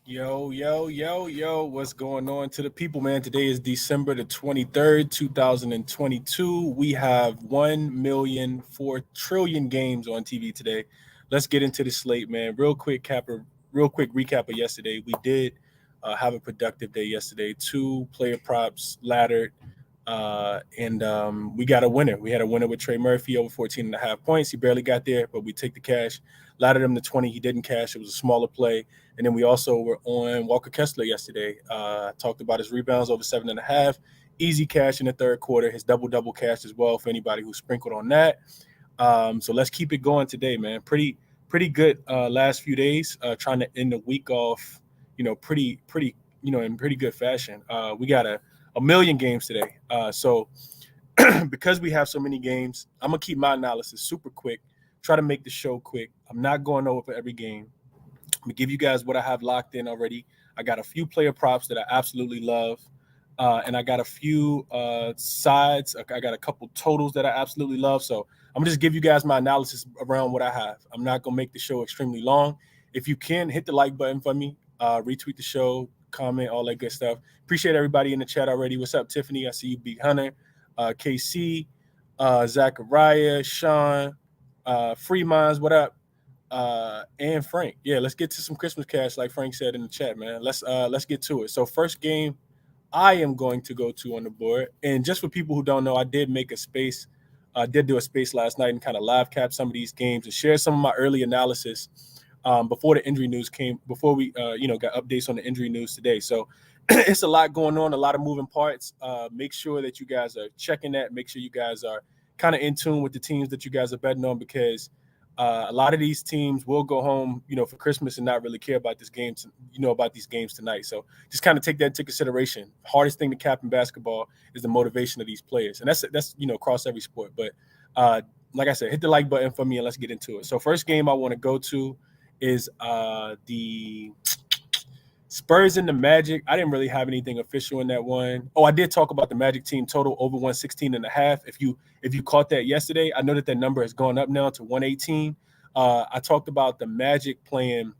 Yo, yo, yo, yo, what's going on to the people, man? Today is December the 23rd, 2022. We have 1,000,000,000,000,000,000,000 games on TV today. Let's get into the slate, man. Real quick recap of yesterday. We did have a productive day yesterday. Two player props laddered, and we got a winner. We had a winner with Trey Murphy over 14 and a half points. He barely got there, but we take the cash. Laddered him to 20. He didn't cash. It was a smaller play. And then we also were on Walker Kessler yesterday. Talked about his rebounds over 7.5. Easy cash in the third quarter. His double cash as well for anybody who sprinkled on that. So let's keep it going today, man. Pretty good last few days. Trying to end the week off, pretty in pretty good fashion. We got a million games today. So because we have so many games, I'm gonna keep my analysis super quick. Try to make the show quick. I'm not going over for every game. I'm gonna give you guys what I have locked in already. I got a few player props that I absolutely love, and I got a few sides. I got a couple totals that I absolutely love. So I'm gonna just give you guys my analysis around what I have. I'm not gonna make the show extremely long. If you can, hit the like button for me, retweet the show, comment, all that good stuff. Appreciate everybody in the chat already. What's up, Tiffany? I see you, Big Hunter, KC, Zachariah, Sean, Free Minds. What up? And Frank. Yeah, let's get to some Christmas cash, like Frank said in the chat, man. Let's get to it. So first game I am going to go to on the board, and just for people who don't know, I did make a space. I did do a space last night and kind of live cap some of these games and share some of my early analysis before the injury news came. Before we got updates on the injury news today. So it's a lot going on, a lot of moving parts. Make sure that you guys are checking that. Make sure you guys are kind of in tune with the teams that you guys are betting on because a lot of these teams will go home, for Christmas and not really care about this game, about these games tonight. So just kind of take that into consideration. Hardest thing to cap in basketball is the motivation of these players, and that's across every sport. But like I said, hit the like button for me and let's get into it. So first game I want to go to is the Spurs and the Magic. I didn't really have anything official in that one. Oh, I did talk about the Magic team total over 116 and a half. If you caught that yesterday, I know that number has gone up now to 118. I talked about the Magic playing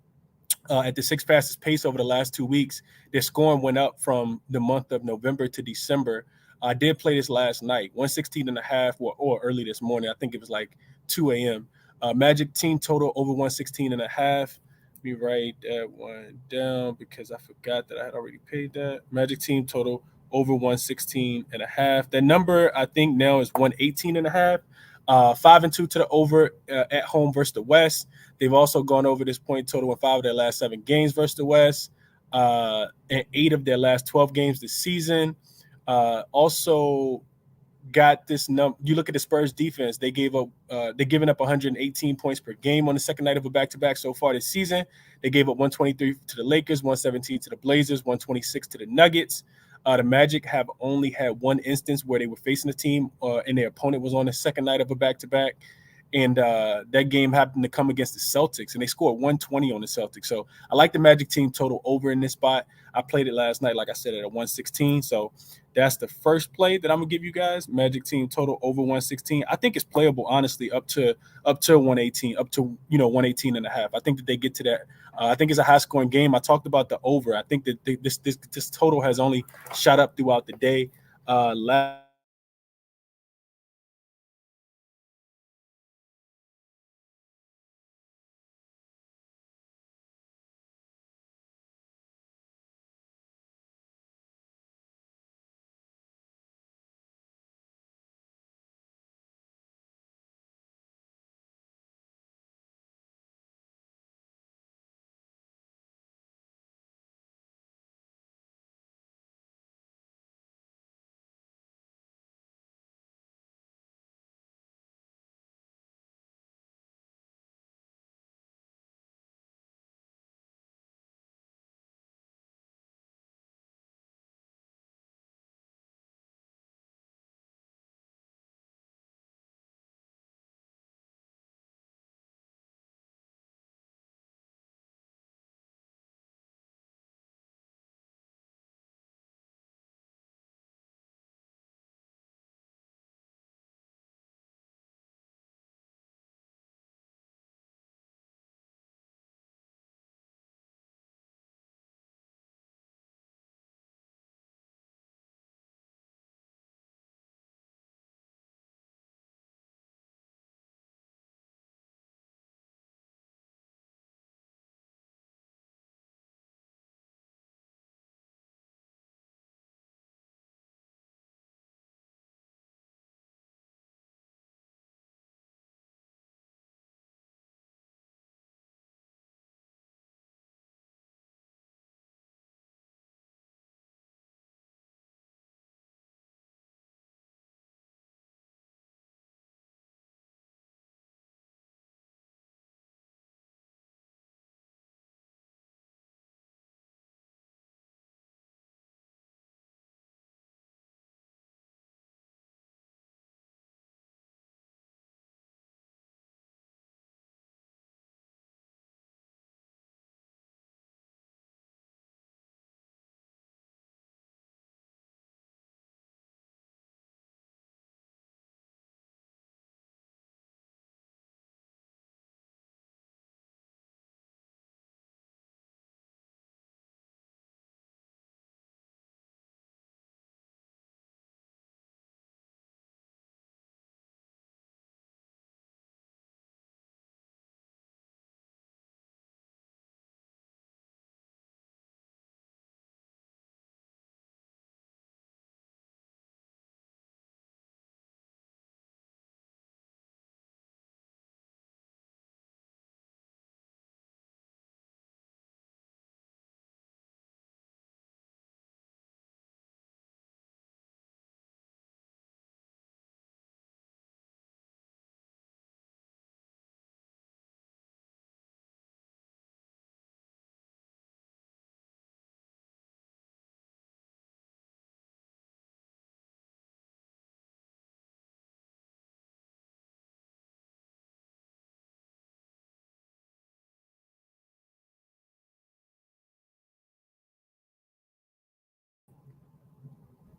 at the sixth fastest pace over the last 2 weeks. Their scoring went up from the month of November to December. I did play this last night, 116 and a half, or early this morning. I think it was like 2 a.m. Magic team total over 116 and a half. Let me write that one down because I forgot that I had already paid that. Magic team total over 116 and a half. That number I think now is 118 and a half. 5-2 to the over at home versus the West. They've also gone over this point total in 5 of their last 7 games versus the West, and 8 of their last 12 games this season. Also got this you look at the Spurs defense, they're giving up 118 points per game on the second night of a back-to-back so far this season. They gave up 123 to the Lakers, 117 to the Blazers, 126 to the Nuggets. The Magic have only had one instance where they were facing a team and their opponent was on the second night of a back-to-back. And that game happened to come against the Celtics, and they scored 120 on the Celtics. So I like the Magic team total over in this spot. I played it last night, like I said, at a 116. So that's the first play that I'm gonna give you guys. Magic team total over 116. I think it's playable, honestly, up to 118, up to 118 and a half. I think that they get to that. I think it's a high scoring game. I talked about the over. I think that this total has only shot up throughout the day. Last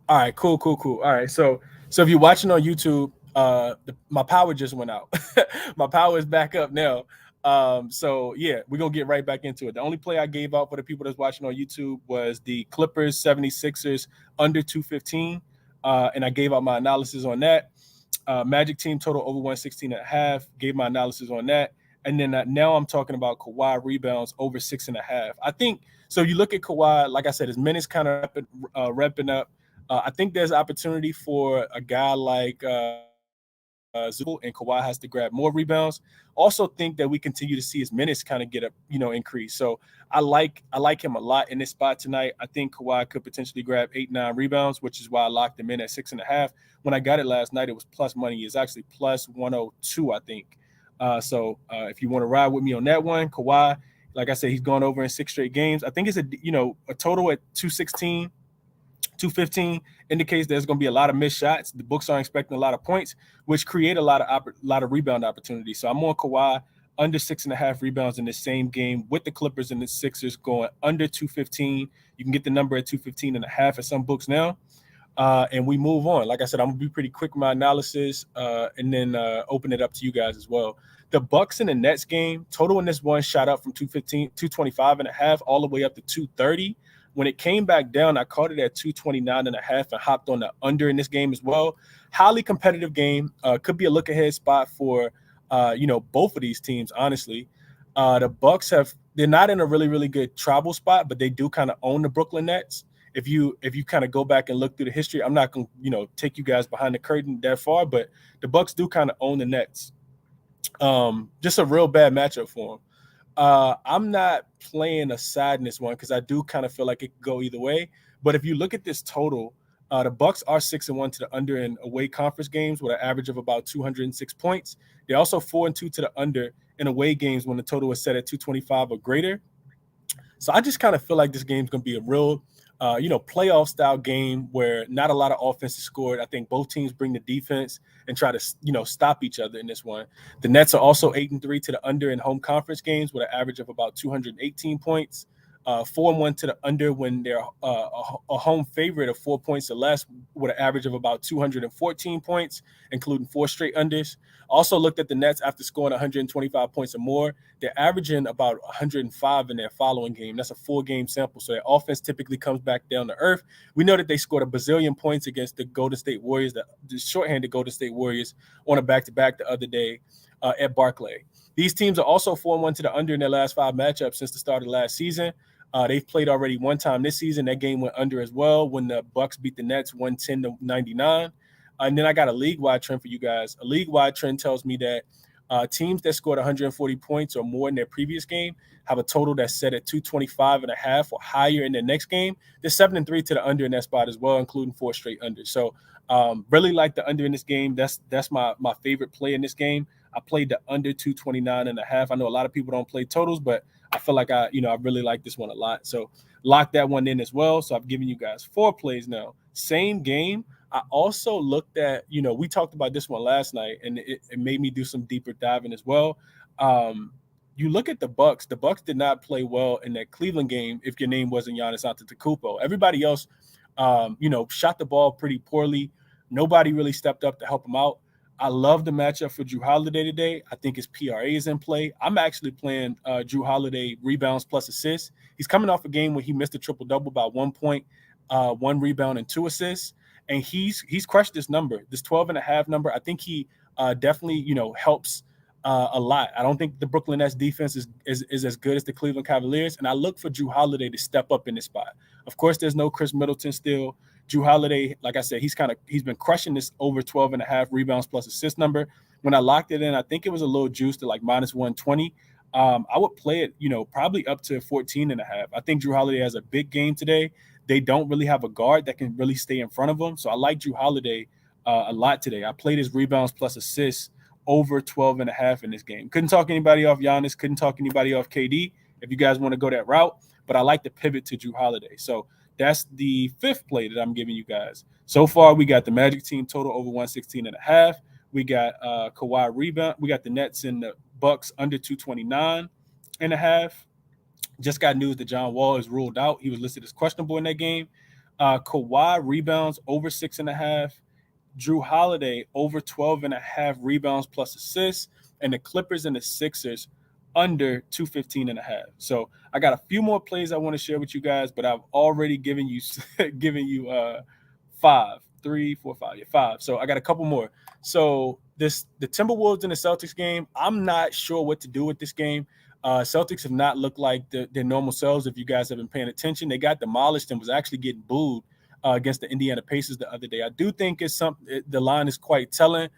All right, cool, cool, cool. All right, so if you're watching on YouTube, my power just went out. My power is back up now. So yeah, we're gonna get right back into it. The only play I gave out for the people that's watching on YouTube was the Clippers 76ers under 215. And I gave out my analysis on that. Magic team total over 116 and a half. Gave my analysis on that. And then now I'm talking about Kawhi rebounds over 6.5. I think so. You look at Kawhi, like I said, his minutes kind of repping up. I think there's opportunity for a guy like Zubac, and Kawhi has to grab more rebounds. Also, think that we continue to see his minutes kind of get up, increase. So I like him a lot in this spot tonight. I think Kawhi could potentially grab 8-9 rebounds, which is why I locked him in at 6.5. When I got it last night, it was plus money. It's actually plus 102, I think. So if you want to ride with me on that one, Kawhi, like I said, he's gone over in 6 straight games. I think it's a total at 216. 215 indicates there's going to be a lot of missed shots. The books are expecting a lot of points, which create a lot of rebound opportunities. So I'm on Kawhi under 6.5 rebounds in the same game with the Clippers and the Sixers going under 215. You can get the number at 215.5 at some books now. And we move on. Like I said, I'm gonna be pretty quick with my analysis, and then open it up to you guys as well. The Bucks and the Nets game total in this one shot up from 215, 225.5 all the way up to 230. When it came back down, I caught it at 229.5 and hopped on the under in this game as well. Highly competitive game. Could be a look ahead spot for both of these teams. Honestly, the Bucks they're not in a really really good travel spot, but they do kind of own the Brooklyn Nets. If you kind of go back and look through the history, I'm not going to take you guys behind the curtain that far, but the Bucks do kind of own the Nets. Just a real bad matchup for them. I'm not playing a side in this one because I do kind of feel like it could go either way. But if you look at this total, the Bucks are 6-1 to the under in away conference games with an average of about 206 points. They're also 4-2 to the under in away games when the total is set at 225 or greater. So I just kind of feel like this game's going to be a real, playoff style game where not a lot of offense is scored. I think both teams bring the defense and try to, stop each other in this one. The Nets are also 8-3 to the under in home conference games with an average of about 218 points. 4-1 to the under when they're a home favorite of 4 points or less with an average of about 214 points, including 4 straight unders. Also looked at the Nets after scoring 125 points or more. They're averaging about 105 in their following game. That's a 4-game sample. So their offense typically comes back down to earth. We know that they scored a bazillion points against the Golden State Warriors, the shorthanded Golden State Warriors, on a back-to-back the other day at Barclay. These teams are also 4-1 to the under in their last 5 matchups since the start of last season. They've played already one time this season. That game went under as well when the Bucks beat the Nets 110-99. And then I got a league-wide trend for you guys. A league-wide trend tells me that teams that scored 140 points or more in their previous game have a total that's set at 225.5 or higher in their next game. They're 7-3 to the under in that spot as well, including 4 straight unders. So really like the under in this game. That's my favorite play in this game. I played the under 229.5. I know a lot of people don't play totals, but I feel like I really like this one a lot. So lock that one in as well. So I've given you guys 4 plays now. Same game. I also looked at, we talked about this one last night, and it made me do some deeper diving as well. You look at the Bucks. The Bucks did not play well in that Cleveland game if your name wasn't Giannis Antetokounmpo. Everybody else, shot the ball pretty poorly. Nobody really stepped up to help them out. I love the matchup for Drew Holiday today. I think his PRA is in play. I'm actually playing Drew Holiday rebounds plus assists. He's coming off a game where he missed a triple-double by 1 point, 1 rebound, and 2 assists. And he's crushed this number, this 12.5 number. I think he definitely, helps a lot. I don't think the Brooklyn Nets defense is as good as the Cleveland Cavaliers. And I look for Drew Holiday to step up in this spot. Of course, there's no Chris Middleton still. Drew Holiday, like I said, he's been crushing this over 12.5 rebounds plus assist number. When I locked it in, I think it was a little juiced to like minus 120. I would play it, probably up to 14.5. I think Drew Holiday has a big game today. They don't really have a guard that can really stay in front of him. So I like Drew Holiday a lot today. I played his rebounds plus assists over 12.5 in this game. Couldn't talk anybody off Giannis. Couldn't talk anybody off KD if you guys want to go that route. But I like to pivot to Drew Holiday. So that's the 5th play that I'm giving you guys. So far, we got the Magic team total over 116.5. We got Kawhi rebound. We got the Nets and the Bucks under 229.5. Just got news that John Wall is ruled out. He was listed as questionable in that game. Kawhi rebounds over 6.5. Drew Holiday over 12.5 rebounds plus assists, and the Clippers and the Sixers under 215.5. So I got a few more plays I want to share with you guys, but I've already given you given you five, three, four, five, yeah, five. So I got a couple more. So the Timberwolves and the Celtics game, I'm not sure what to do with this game. Celtics have not looked like their normal selves. If you guys have been paying attention, they got demolished and was actually getting booed against the Indiana Pacers the other day. I do think the line is quite telling.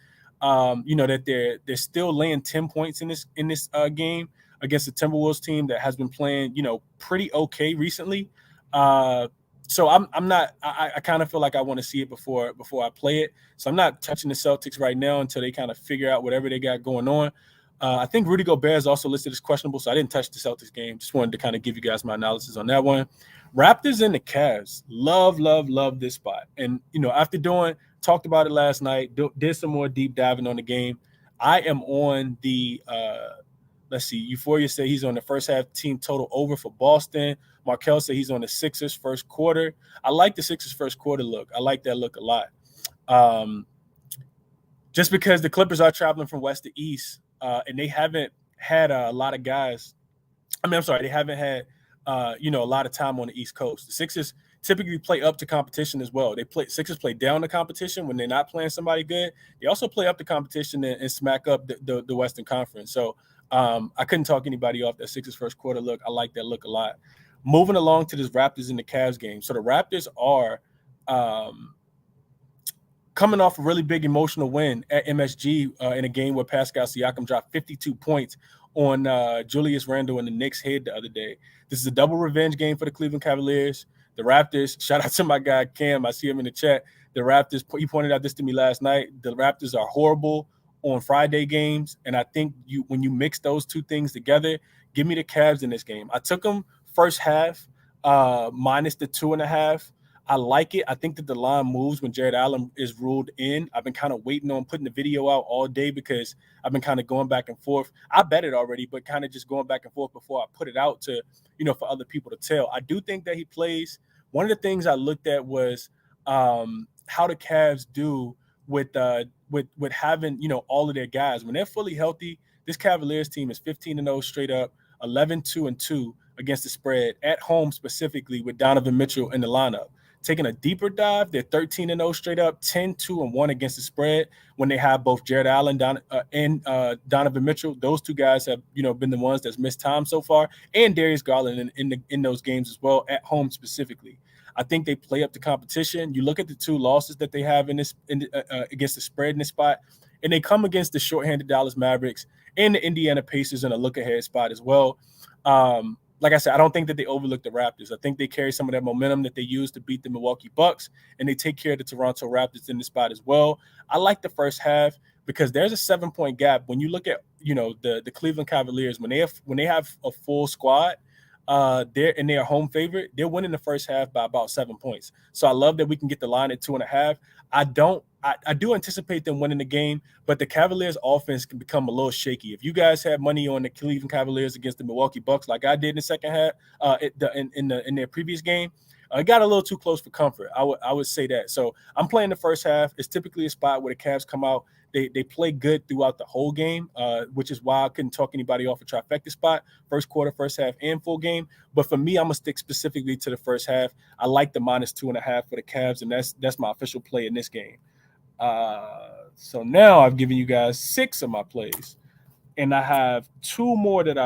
That they're still laying 10 points in this game against the Timberwolves team that has been playing pretty okay recently. So I'm not. I kind of feel like I want to see it before I play it. So I'm not touching the Celtics right now until they kind of figure out whatever they got going on. I think Rudy Gobert is also listed as questionable, so I didn't touch the Celtics game. Just wanted to kind of give you guys my analysis on that one. Raptors and the Cavs. Love this spot. And, after talked about it last night, did some more deep diving on the game. I am on the, let's see, Euphoria said he's on the first half team total over for Boston. Markel said he's on the Sixers first quarter. I like the Sixers first quarter look. I like that look a lot. Just because the Clippers are traveling from west to east, and they haven't had a lot of guys. They haven't had a lot of time on the East Coast. The Sixers typically play up to competition as well. Sixers play down the competition when they're not playing somebody good. They also play up the competition and smack up the Western Conference. So I couldn't talk anybody off that Sixers first quarter look. I like that look a lot. Moving along to this Raptors and the Cavs game. So the Raptors are coming off a really big emotional win at MSG in a game where Pascal Siakam dropped 52 points on Julius Randle and the Knicks head the other day. This is a double revenge game for the Cleveland Cavaliers. The Raptors, shout out to my guy Cam, I see him in the chat. The Raptors, he pointed out this to me last night. The Raptors are horrible on Friday games, and I think when you mix those two things together, give me the Cavs in this game. I took them first half minus the 2.5. I like it. I think that the line moves when Jared Allen is ruled in. I've been kind of waiting on putting the video out all day because I've been kind of going back and forth. I bet it already, but kind of just going back and forth before I put it out to, for other people to tell. I do think that he plays. One of the things I looked at was how the Cavs do with having, all of their guys. When they're fully healthy, this Cavaliers team is 15-0 straight up, 11-2-2 against the spread at home, specifically with Donovan Mitchell in the lineup. Taking a deeper dive, they're 13-0 straight up, 10-2-1 against the spread when they have both Jared Allen and Donovan Mitchell. Those two guys have, been the ones that's missed time so far, and Darius Garland in those games as well, at home specifically. I think they play up the competition. You look at the two losses that they have against the spread in this spot, and they come against the shorthanded Dallas Mavericks and the Indiana Pacers in a look-ahead spot as well. Like I said, I don't think that they overlook the Raptors. I think they carry some of that momentum that they use to beat the Milwaukee Bucks, and they take care of the Toronto Raptors in the spot as well. I like the first half because there's a 7-point gap. When you look at, the Cleveland Cavaliers, when they have a full squad, they're home favorite, they're winning the first half by about 7 points. So I love that we can get the line at 2.5. I do anticipate them winning the game, but the Cavaliers offense can become a little shaky. If you guys have money on the Cleveland Cavaliers against the Milwaukee Bucks, like I did in the second half, in their previous game, it got a little too close for comfort. I would say that. So I'm playing the first half. It's typically a spot where the Cavs come out. They play good throughout the whole game, which is why I couldn't talk anybody off a trifecta spot, first quarter, first half, and full game. But for me, I'm going to stick specifically to the first half. I like the minus 2.5 for the Cavs, and that's my official play in this game. So now I've given you guys 6 of my plays, and I have 2 more that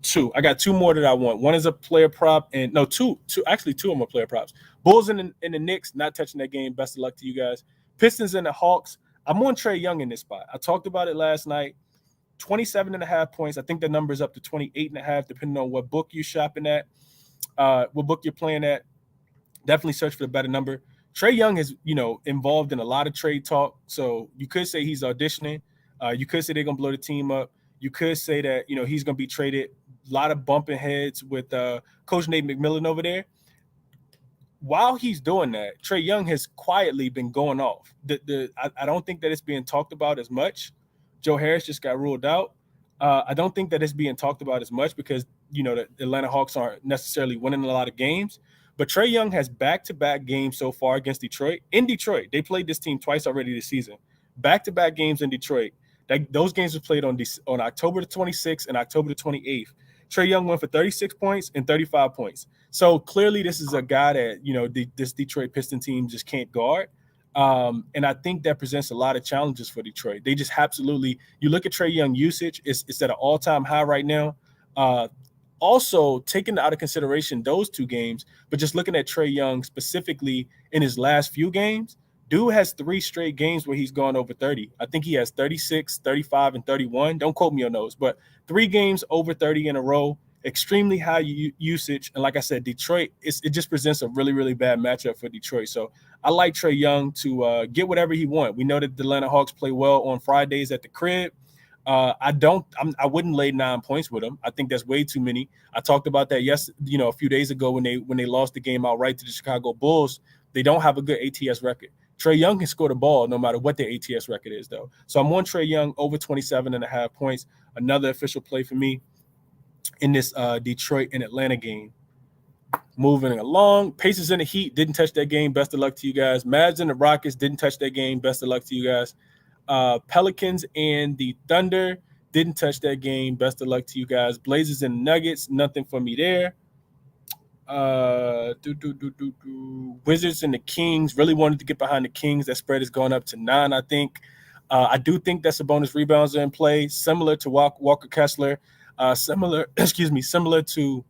two. I got 2 more that I want. One is a player prop, and two of them are player props. Bulls and the Knicks, not touching that game. Best of luck to you guys. Pistons and the Hawks. I'm on Trae Young in this spot. I talked about it last night. 27.5 points. I think the number is up to 28.5, depending on what book you're shopping at, what book you're playing at. Definitely search for the better number. Trae Young is, involved in a lot of trade talk. So you could say he's auditioning. You could say they're going to blow the team up. You could say that, he's going to be traded. A lot of bumping heads with Coach Nate McMillan over there. While he's doing that, Trae Young has quietly been going off. I don't think that it's being talked about as much. Joe Harris just got ruled out. I don't think that it's being talked about as much because the Atlanta Hawks aren't necessarily winning a lot of games. But Trae Young has back-to-back games so far against Detroit. In Detroit, they played this team twice already this season. Back-to-back games in Detroit. Those games were played on October the 26th and October the 28th. Trae Young went for 36 points and 35 points. So clearly this is a guy that, this Detroit Piston team just can't guard. And I think that presents a lot of challenges for Detroit. They just absolutely – you look at Trae Young usage, it's at an all-time high right now. Also, taking out of consideration those two games, but just looking at Trae Young specifically in his last few games, dude has 3 straight games where he's gone over 30. I think he has 36, 35, and 31. Don't quote me on those, but 3 games over 30 in a row, extremely high usage. And like I said, Detroit, it just presents a really, really bad matchup for Detroit. So I like Trae Young to get whatever he wants. We know that the Atlanta Hawks play well on Fridays at the crib. I wouldn't lay 9 points with them. I think that's way too many. I talked about that a few days ago when they lost the game outright to the Chicago Bulls. They don't have a good ATS record. Trae Young can score the ball no matter what their ATS record is, though. So I'm on Trae Young over 27.5 points. Another official play for me in this Detroit and Atlanta game. Moving along, Pacers and the Heat didn't touch that game. Best of luck to you guys. Mavs and the Rockets didn't touch that game. Best of luck to you guys. Pelicans and the Thunder didn't touch that game. Best of luck to you guys. Blazers and Nuggets, nothing for me there. Wizards and the Kings, really wanted to get behind the Kings. That spread is going up to 9, I think. I do think that Sabonis rebounds are in play, similar to Walker Kessler, similar to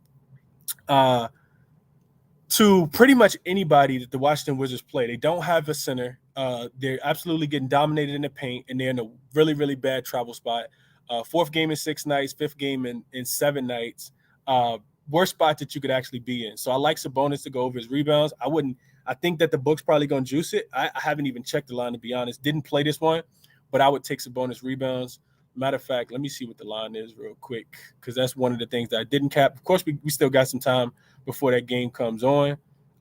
pretty much anybody that the Washington Wizards play. They don't have a center. They're absolutely getting dominated in the paint, and they're in a really, really bad travel spot. 4th game in 6 nights, 5th game in 7 nights. Worst spot that you could actually be in. So I like Sabonis to go over his rebounds. I think that the book's probably going to juice it. I haven't even checked the line, to be honest. Didn't play this one, but I would take Sabonis rebounds. Matter of fact, let me see what the line is real quick, because that's one of the things that I didn't cap. Of course, we still got some time before that game comes on.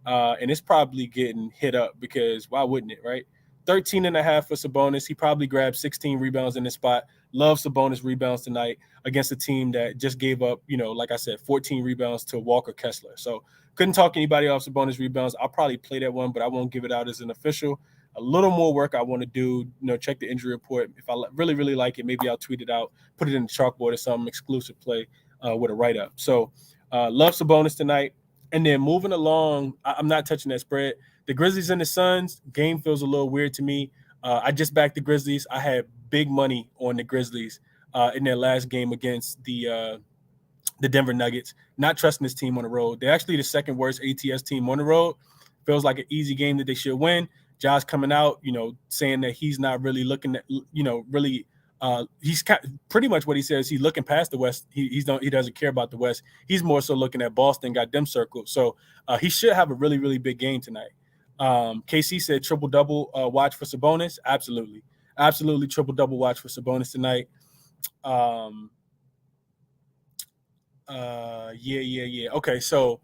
And it's probably getting hit up because why wouldn't it, right? 13.5 for Sabonis. He probably grabbed 16 rebounds in this spot. Love Sabonis rebounds tonight against a team that just gave up, like I said, 14 rebounds to Walker Kessler. So couldn't talk anybody off Sabonis rebounds. I'll probably play that one, but I won't give it out as an official. A little more work I want to do, check the injury report. If I really, really like it, maybe I'll tweet it out, put it in the chalkboard or some exclusive play with a write-up. So love Sabonis tonight. And then moving along, I'm not touching that spread. The Grizzlies and the Suns, game feels a little weird to me. I just backed the Grizzlies. I had big money on the Grizzlies in their last game against the Denver Nuggets. Not trusting this team on the road. They're actually the second worst ATS team on the road. Feels like an easy game that they should win. Josh coming out, saying that he's not really looking at, he's pretty much what he says. He's looking past the West. He doesn't care about the West. He's more so looking at Boston, got them circled. So he should have a really, really big game tonight. KC said triple-double watch for Sabonis. Absolutely. Absolutely triple-double watch for Sabonis tonight. Yeah. Okay, so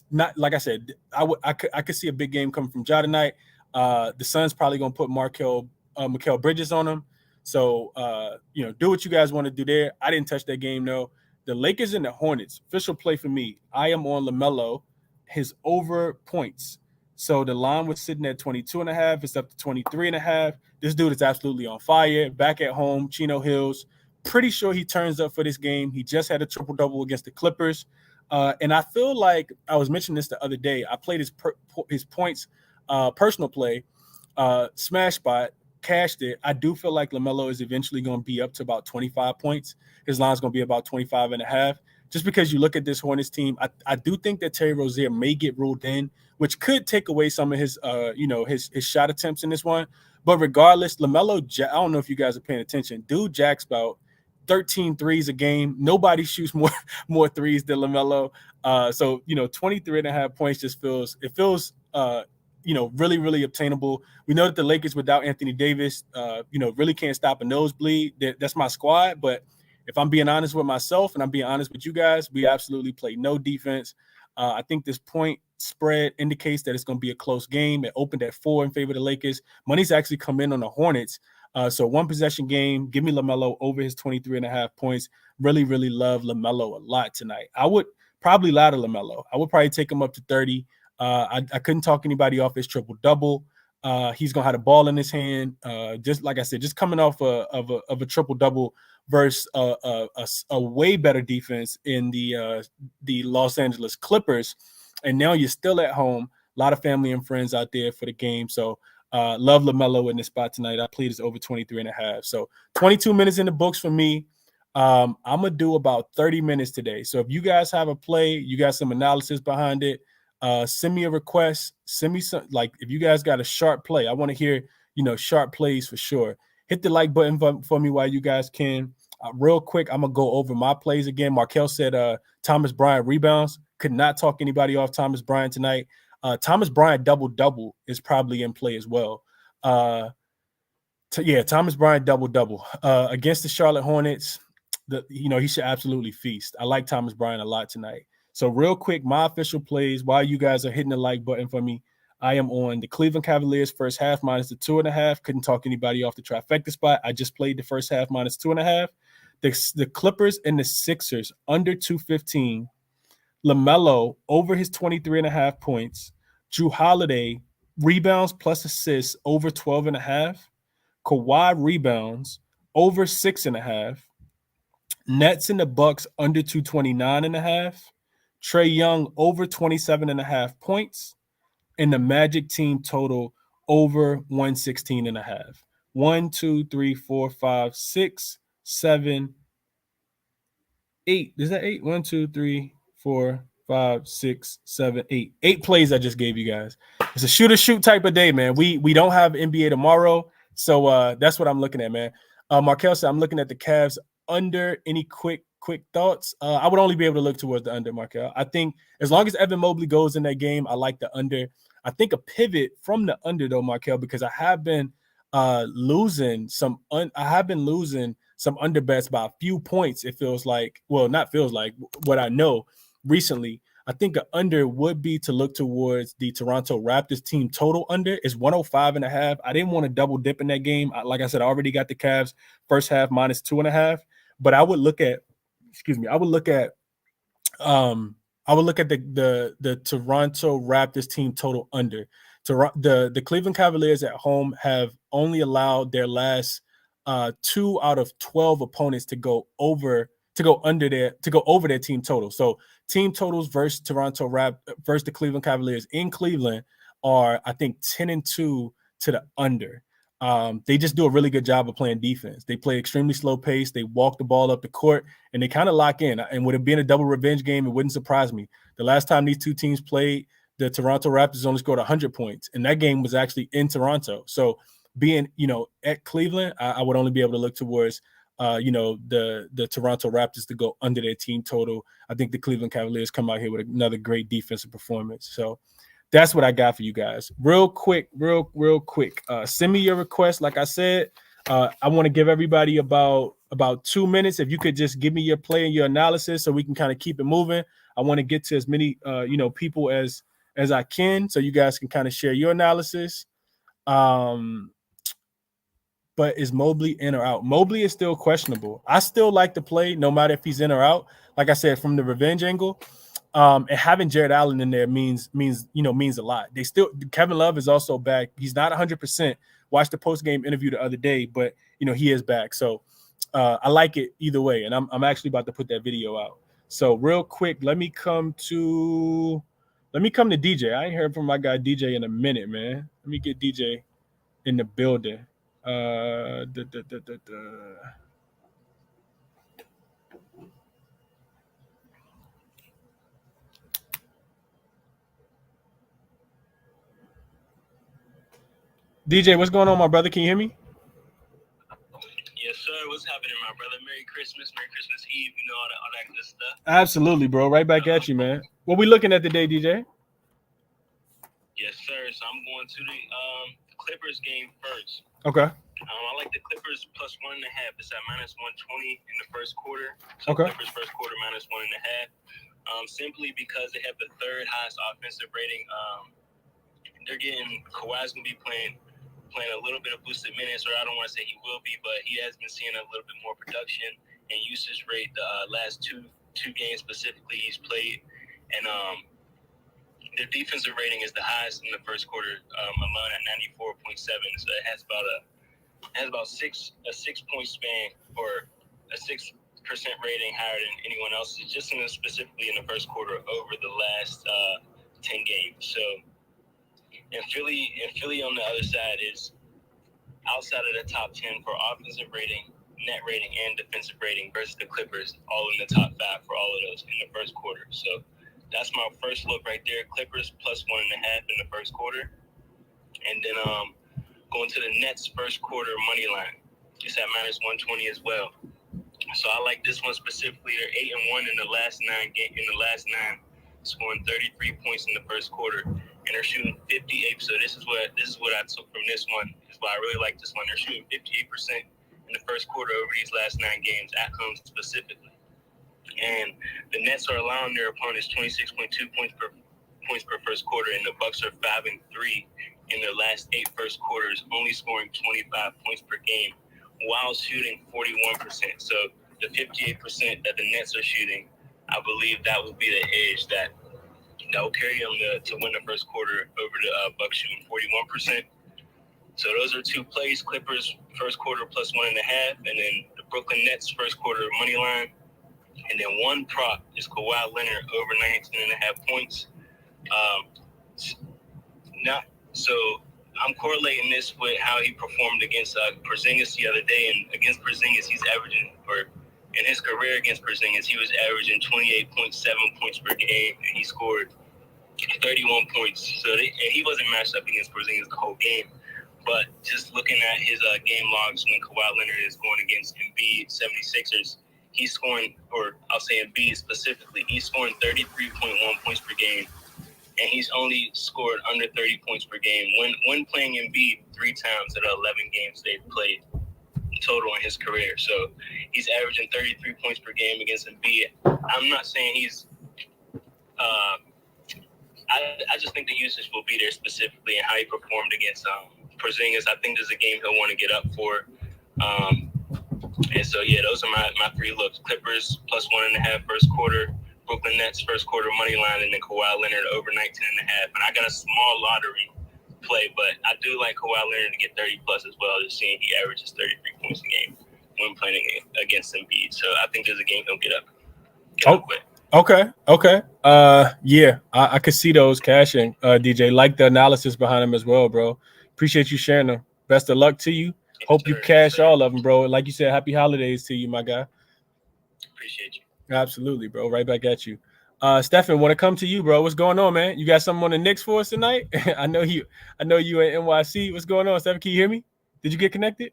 not like I said, I could see a big game coming from Ja tonight. The Suns probably gonna put Mikal Bridges on him. So do what you guys want to do there. I didn't touch that game though. The Lakers and the Hornets, official play for me. I am on LaMelo, his over points. So the line was sitting at 22.5. It's up to 23.5. This dude is absolutely on fire. Back at home, Chino Hills. Pretty sure he turns up for this game. He just had a triple-double against the Clippers. And I feel like I was mentioning this the other day. I played his points personal play, smash spot, cashed it. I do feel like LaMelo is eventually going to be up to about 25 points. His line's going to be about 25.5. Just because you look at this Hornets team, I do think that Terry Rozier may get ruled in, which could take away some of his, his shot attempts in this one. But regardless, LaMelo, I don't know if you guys are paying attention. Dude jacks about 13 threes a game. Nobody shoots more threes than LaMelo. So 23.5 points just feels really, really obtainable. We know that the Lakers without Anthony Davis, really can't stop a nosebleed. That's my squad. But if I'm being honest with myself and I'm being honest with you guys, we absolutely play no defense. I think this point spread indicates that it's going to be a close game. It opened at 4 in favor of the Lakers. Money's actually come in on the Hornets So one possession game. Give me LaMelo over his 23.5 points. Really, really love LaMelo a lot tonight. I would probably ladder LaMelo. I would probably take him up to 30. I couldn't talk anybody off his triple-double. He's gonna have the ball in his hand. Just like I said, just coming off of a triple-double versus a way better defense in the Los Angeles Clippers. And now you're still at home. A lot of family and friends out there for the game. So love LaMelo in this spot tonight. I played this over 23.5. So 22 minutes in the books for me. I'm gonna do about 30 minutes today. So if you guys have a play, you got some analysis behind it, send me a request. Send me some, like, if you guys got a sharp play, I want to hear, sharp plays for sure. Hit the like button for me while you guys can. Real quick, I'm gonna go over my plays again. Markel said Thomas Bryant rebounds. Could not talk anybody off Thomas Bryant tonight. Thomas Bryant double-double is probably in play as well. Thomas Bryant double-double. Against the Charlotte Hornets, he should absolutely feast. I like Thomas Bryant a lot tonight. So real quick, my official plays while you guys are hitting the like button for me. I am on the Cleveland Cavaliers first half minus the 2.5. Couldn't talk anybody off the trifecta spot. I just played the first half minus 2.5. The Clippers and the Sixers under 215. LaMelo over his 23.5 points. Drew Holiday rebounds plus assists over 12.5. Kawhi rebounds over 6.5. Nets and the Bucks under 229.5. Trae Young over 27.5 points. And the Magic team total over 116.5. 1, 2, 3, 4, 5, 6, 7, 8. Is that 8? 1, 2, 3, 4, 5, 6, 7, 8. 8 plays I just gave you guys. It's a shoot type of day, man. We don't have NBA tomorrow, so that's what I'm looking at, man. Markel said I'm looking at the Cavs under. Any quick thoughts? I would only be able to look towards the under, Markel. I think as long as Evan Mobley goes in that game, I like the under. I think a pivot from the under though, Markel, because I have been losing some under bets by a few points. It feels like, well, not feels like, what I know recently. I think an under would be to look towards the Toronto Raptors team total under is 105.5. I didn't want to double dip in that game. Like I said, I already got the Cavs first half minus 2.5, but I would look at the Toronto Raptors team total under. The Cleveland Cavaliers at home have only allowed their last 2 out of 12 opponents to go over their team total. So team totals versus versus the Cleveland Cavaliers in Cleveland are, I think, 10-2 to the under. They just do a really good job of playing defense. They play extremely slow pace. They walk the ball up the court, and they kind of lock in. And with it being a double revenge game, it wouldn't surprise me. The last time these two teams played, the Toronto Raptors only scored 100 points, and that game was actually in Toronto. So being, at Cleveland, I would only be able to look towards, the Toronto Raptors to go under their team total. I think the Cleveland Cavaliers come out here with another great defensive performance. So that's what I got for you guys. Real quick. Send me your request. Like I said, I want to give everybody about 2 minutes. If you could just give me your play and your analysis so we can kind of keep it moving. I want to get to as many, people as I can so you guys can kind of share your analysis. But is Mobley in or out? Mobley is still questionable. I still like to play no matter if he's in or out. Like I said, from the revenge angle, and having Jared Allen in there means a lot. Kevin Love is also back. He's not 100%. Watched the post-game interview the other day, but he is back. So I like it either way. And I'm actually about to put that video out. So real quick, let me come to DJ. I ain't heard from my guy DJ in a minute, man. Let me get DJ in the building. DJ, what's going on, my brother? Can you hear me? Yes, sir. What's happening, my brother? Merry Christmas Eve, all that good stuff. Absolutely, bro. Right back at you, man. What we looking at today, DJ? Yes, sir. So I'm going to the Clippers game first. Okay. I like the Clippers plus 1.5. It's at minus 120 in the first quarter. So okay. Clippers first quarter minus 1.5. Simply because they have the third highest offensive rating. Kawhi's gonna be playing playing a little bit of boosted minutes, or I don't want to say he will be, but he has been seeing a little bit more production and usage rate the last two games specifically he's played. And their defensive rating is the highest in the first quarter, alone at 94.7. So it has about a 6-point span, or a 6% rating higher than anyone else's, just specifically in the first quarter over the last 10 games. So, and Philly on the other side is outside of the top 10 for offensive rating, net rating, and defensive rating versus the Clippers, all in the top 5 for all of those in the first quarter. So that's my first look right there. Clippers plus 1.5 in the first quarter. And then going to the Nets first quarter money line. It's at minus 120 as well. So I like this one specifically. They're 8-1 in the last 9 scoring 33 points in the first quarter, and they're shooting 58. So this is what I took from this one. Is why I really like this one. They're shooting 58% in the first quarter over these last 9 games at home specifically. And the Nets are allowing their opponents 26.2 points per first quarter, and the Bucks are 5-3 in their last 8 first quarters, only scoring 25 points per game while shooting 41%. So the 58% that the Nets are shooting, I believe that will be the edge that will carry them to win the first quarter over the Bucks shooting 41%. So those are 2 plays: Clippers first quarter plus 1.5, and then the Brooklyn Nets first quarter money line. And then one prop is Kawhi Leonard over 19.5 points. So I'm correlating this with how he performed against Porzingis the other day. And against Porzingis, he's averaging, or in his career against Porzingis, he was averaging 28.7 points per game, and he scored 31 points. So and he wasn't matched up against Porzingis the whole game. But just looking at his game logs when Kawhi Leonard is going against Embiid 76ers, he's scoring, or I'll say Embiid specifically, he's scoring 33.1 points per game, and he's only scored under 30 points per game when playing Embiid 3 times at 11 games they've played total in his career. So he's averaging 33 points per game against Embiid. I'm not saying he's I just think the usage will be there specifically, and how he performed against Porzingis. I think there's a game he'll want to get up for. And so, yeah, those are my 3 looks. Clippers plus 1.5 first quarter, Brooklyn Nets first quarter money line, and then Kawhi Leonard over 19.5. And I got a small lottery play, but I do like Kawhi Leonard to get 30 plus as well, just seeing he averages 33 points a game when playing against Embiid. So I think there's a game he'll get up with. Okay. Yeah, I could see those cashing, DJ. Like the analysis behind them as well, bro. Appreciate you sharing them. Best of luck to you. Hope you cash all of them, bro. Like you said, happy holidays to you, my guy. Appreciate you. Absolutely, bro. Right back at you. Stefan, want to come to you, bro. What's going on, man? You got something on the Knicks for us tonight? I know you in NYC. What's going on, Stefan? Can you hear me? Did you get connected?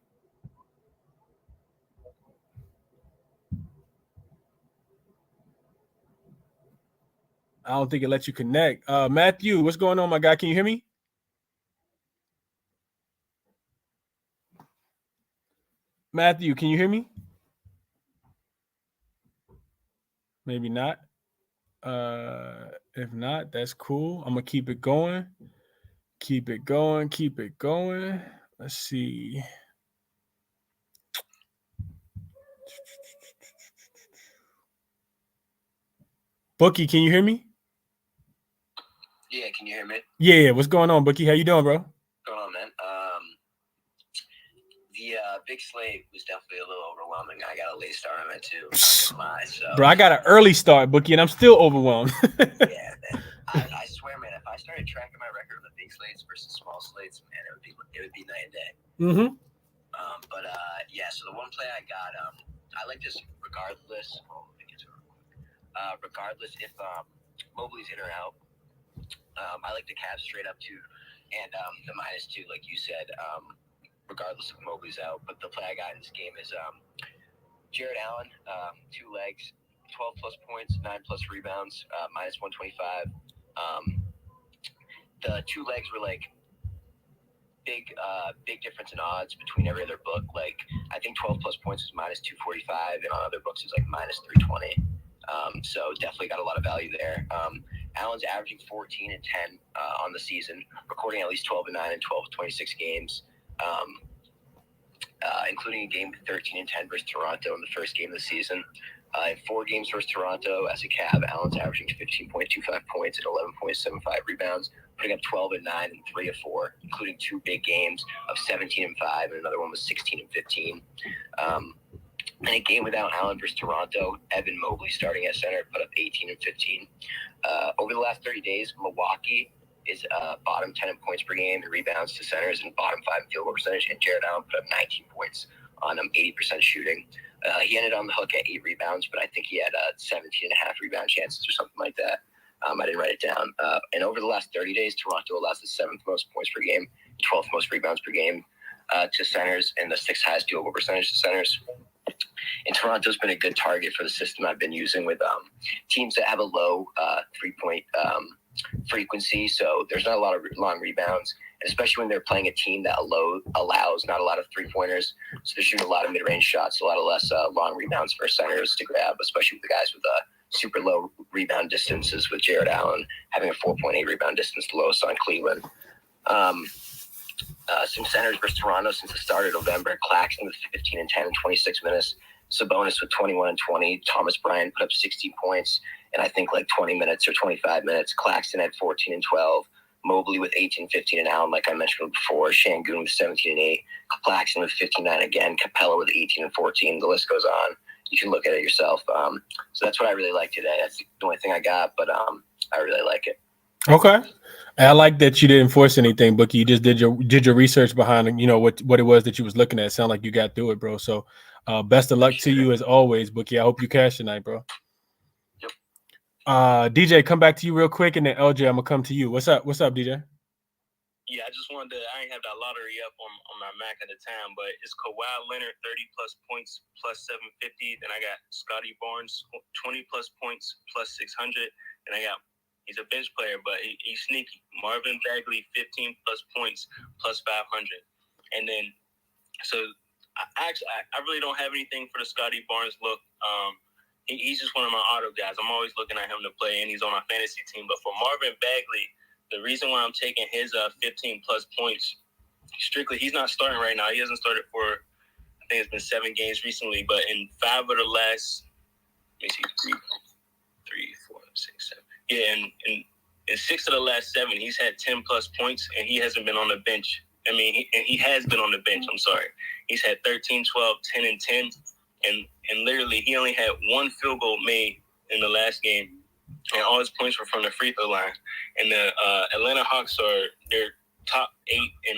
I don't think it lets you connect. Matthew, what's going on, my guy? Can you hear me? Matthew, can you hear me? Maybe not. If not, that's cool. I'm gonna keep it going. Keep it going. Let's see. Bookie, can you hear me? Yeah, can you hear me? Yeah. What's going on, Bookie? How you doing, bro? What's going on, man? The big slate was definitely a little overwhelming. I got a late start on it too. Bro, I got an early start, Bookie, and I'm still overwhelmed. Yeah, man. I swear, man, if I started tracking my record of the big slates versus small slates, man, it would be night and day. Mm-hmm. Yeah. So the one play I got, I like this regardless. Regardless if Mobley's in or out. I like the Cavs straight up too, and the -2, like you said. Regardless if Mobley's out. But the play I got in this game is Jared Allen, 2 legs, 12 plus points, 9 plus rebounds, -125. The 2 legs were like big difference in odds between every other book. Like I think 12 plus points is -245, and on other books it's like -320. So definitely got a lot of value there. Allen's averaging 14 and 10 on the season, recording at least 12 and 9 in 12 of 26 games. including a game 13-10 versus Toronto in the first game of the season. In 4 games versus Toronto, as a Cav, Allen's averaging 15.25 points and 11.75 rebounds, putting up 12 and 9 and 3 of 4, including 2 big games of 17 and 5, and another one was 16 and 15. In a game without Allen versus Toronto, Evan Mobley, starting at center, put up 18 and 15. Over the last 30 days, Milwaukee is bottom 10 in points per game, and rebounds to centers, and bottom 5 in field goal percentage, and Jared Allen put up 19 points on 80% shooting. He ended on the hook at 8 rebounds, but I think he had 17 and a half rebound chances or something like that. I didn't write it down. And over the last 30 days, Toronto allows the 7th most points per game, 12th most rebounds per game to centers, and the 6th highest field goal percentage to centers. And Toronto's been a good target for the system I've been using with teams that have a low three-point frequency, so there's not a lot of long rebounds, and especially when they're playing a team that allows not a lot of three-pointers, so they're shooting a lot of mid-range shots, a lot of less long rebounds for centers to grab, especially with the guys with super low rebound distances, with Jared Allen having a 4.8 rebound distance, the lowest on Cleveland. Some centers versus Toronto since the start of November: Claxton with 15 and 10 in 26 minutes, Sabonis with 21 and 20, Thomas Bryant put up 16 points in I think like 20 minutes or 25 minutes, Claxton had 14 and 12, Mobley with 18 and 15, and Allen, like I mentioned before, Şengün with 17 and 8, Claxton with 59 again, Capella with 18 and 14, the list goes on. You can look at it yourself. So that's what I really like today. That's the only thing I got, but I really like it. Okay. I like that you didn't force anything, Bookie. You just did your research behind, what it was that you was looking at. Sound like you got through it, bro. So best of luck to you as always, Bookie. I hope you cash tonight, bro. Yep. DJ, come back to you real quick, and then LJ, I'm gonna come to you. What's up, DJ? Yeah, I just wanted to. I ain't have that lottery up on my Mac at the time, but it's Kawhi Leonard 30 plus points plus 750. Then I got Scotty Barnes 20 plus points plus 600, and I got. He's a bench player, but he's sneaky. Marvin Bagley, 15 plus points, plus 500. And then, so I really don't have anything for the Scotty Barnes look. He's just one of my auto guys. I'm always looking at him to play, and he's on my fantasy team. But for Marvin Bagley, the reason why I'm taking his 15 plus points, strictly, he's not starting right now. He hasn't started for, I think it's been 7 games recently. But in 5 of the last, let me see, 3, 4, 6, 7. Yeah, and in 6 of the last 7, he's had 10 plus points, and he hasn't been on the bench. He has been on the bench. I'm sorry. He's had 13, 12, 10, and 10, and literally he only had 1 field goal made in the last game, and all his points were from the free throw line. And the Atlanta Hawks are their top 8 in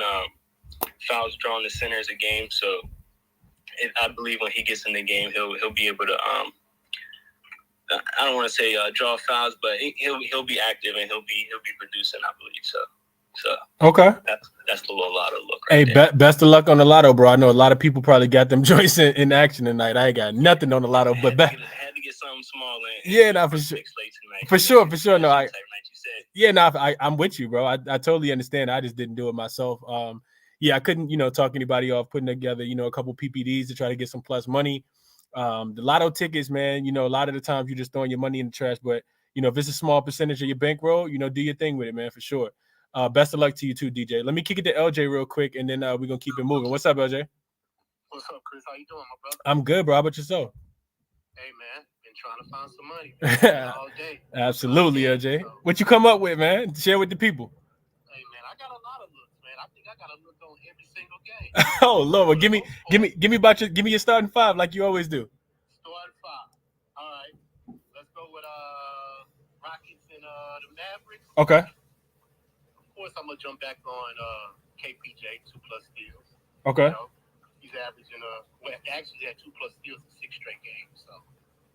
fouls drawn to centers a game. So I believe when he gets in the game, he'll be able to I don't want to say draw fouls, but he'll be active and he'll be producing, I believe. So okay, that's the little lotto look. Right hey, best of luck on the lotto, bro. I know a lot of people probably got them joints in action tonight. I ain't got nothing on the lotto, but had to get something small in. Yeah, no, for sure. For sure. No, I'm with you, bro. I totally understand. I just didn't do it myself. I couldn't, talk anybody off putting together, a couple PPDs to try to get some plus money. The lotto tickets, man, a lot of the times you're just throwing your money in the trash, but if it's a small percentage of your bankroll, do your thing with it, man, for sure. Best of luck to you too, DJ. Let me kick it to LJ real quick, and then we're gonna keep it moving. What's up, LJ? What's up, Chris? How you doing, my brother? I'm good, bro. How about yourself? Hey, man, been trying to find some money all day. Absolutely, LJ. So. What you come up with, man? Share with the people. Hey, man, I got a lot of looks, man. I think I got a look on every single game. Oh Lord, well, give me your starting 5 like you always do. Starting 5. All right, let's go with Rockets and the Mavericks. Okay. Of course, I'm gonna jump back on KPJ, 2 plus steals. Okay. He's averaging actually had 2 plus steals in 6 straight games. So,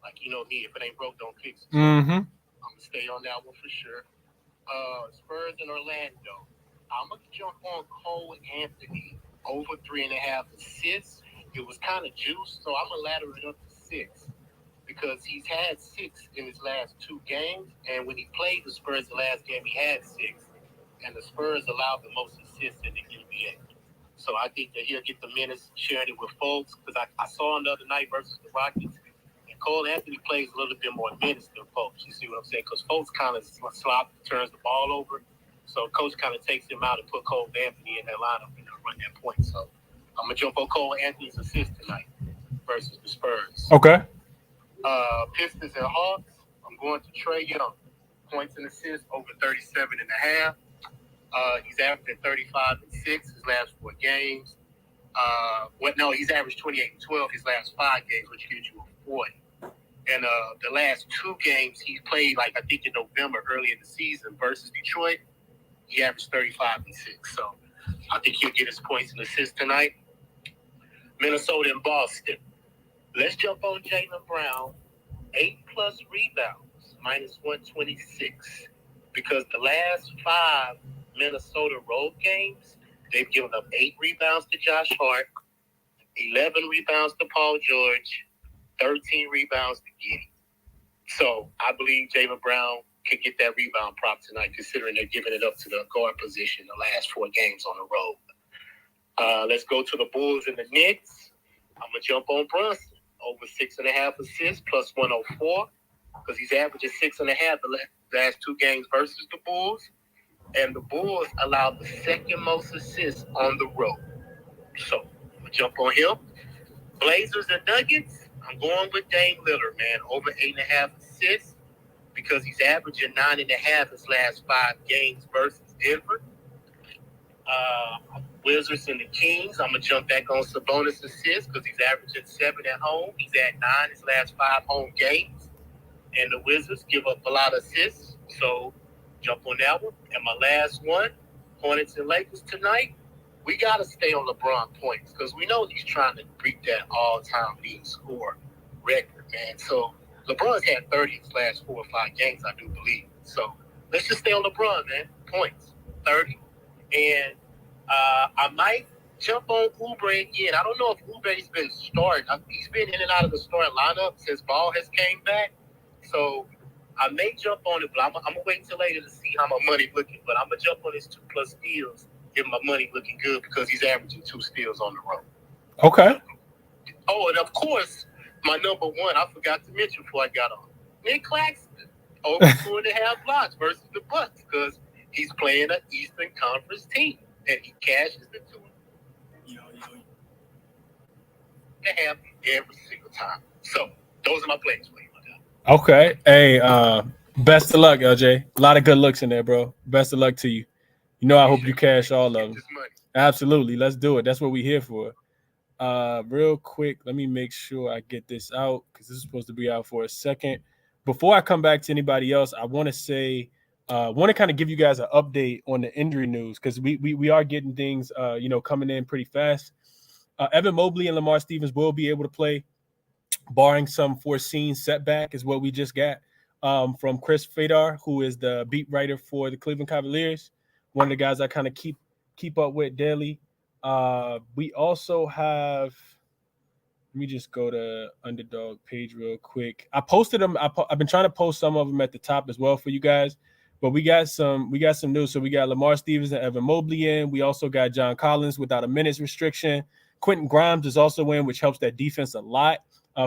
like me, if it ain't broke, don't fix it. So mm-hmm. I'm gonna stay on that one for sure. Spurs and Orlando. I'm gonna jump on Cole Anthony over 3.5 assists. It was kind of juiced, so I'm gonna ladder it up to 6 because he's had 6 in his last 2 games, and when he played the Spurs the last game, he had 6, and the Spurs allowed the most assists in the NBA. So I think that he'll get the minutes sharing it with folks because I saw him the other night versus the Rockets, and Cole Anthony plays a little bit more minutes than Fultz. You see what I'm saying? Because Fultz kind of turns the ball over. So Coach kind of takes him out and put Cole Anthony in that lineup. run that point. So I'm gonna jump on Cole Anthony's assist tonight versus the Spurs. Okay. Pistons and Hawks. I'm going to Trae Young. Points and assists over 37.5. He's averaging 35 and 6 his last 4 games. He's averaged 28 and 12 his last 5 games, which gives you a 40. And the last 2 games he's played, like I think in November, early in the season versus Detroit, he averaged 35 and 6. So I think he'll get his points and assists tonight. Minnesota and Boston. Let's jump on Jaylen Brown. 8+ rebounds, minus 126. Because the last 5 Minnesota road games, they've given up 8 rebounds to Josh Hart, 11 rebounds to Paul George, 13 rebounds to Giddey. So I believe Jaylen Brown could get that rebound prop tonight, considering they're giving it up to the guard position the last 4 games on the road. Let's go to the Bulls and the Knicks. I'm going to jump on Brunson. Over 6.5 assists, plus 104, because he's averaging 6.5 the last 2 games versus the Bulls. And the Bulls allowed the second most assists on the road. So I'm going to jump on him. Blazers and Nuggets, I'm going with Dame Lillard, man. Over 8.5 assists, because he's averaging 9.5 his last 5 games versus Denver. Wizards and the Kings, I'm going to jump back on Sabonis assists because he's averaging 7 at home. He's at 9 his last 5 home games. And the Wizards give up a lot of assists, so jump on that one. And my last one, Hornets and Lakers tonight, we got to stay on LeBron points because we know he's trying to break that all-time leading score record, man. So LeBron's had 30 his last 4 or 5 games, I do believe. So let's just stay on LeBron, man. Points, 30. And I might jump on Oubre again. I don't know if Oubre's been starting. He's been in and out of the starting lineup since Ball has came back. So I may jump on it, but I'm going to wait until later to see how my money's looking. But I'm going to jump on his 2+ steals, give my money looking good because he's averaging 2 steals on the road. Okay. Oh, and of course, my number 1, I forgot to mention before I got on. Nick Claxton, over 2.5 blocks versus the Bucks because he's playing an Eastern Conference team. And he cashes the 2.5 every single time. So those are my plays for you, my guy. Okay. Hey, best of luck, LJ. A lot of good looks in there, bro. Best of luck to you. You know, I hope you cash all of them. Absolutely. Let's do it. That's what we're here for. Real quick, let me make sure I get this out because this is supposed to be out for a second. Before I come back to anybody else, I want to say, want to kind of give you guys an update on the injury news because we are getting things, coming in pretty fast. Evan Mobley and Lamar Stevens will be able to play, barring some foreseen setback, is what we just got from Chris Fedor, who is the beat writer for the Cleveland Cavaliers, one of the guys I kind of keep up with daily. We also have. Let me just go to Underdog page real quick. I posted them. I've been trying to post some of them at the top as well for you guys. But we got some news. So we got Lamar Stevens and Evan Mobley in. We also got John Collins without a minutes restriction. Quentin Grimes is also in, which helps that defense a lot.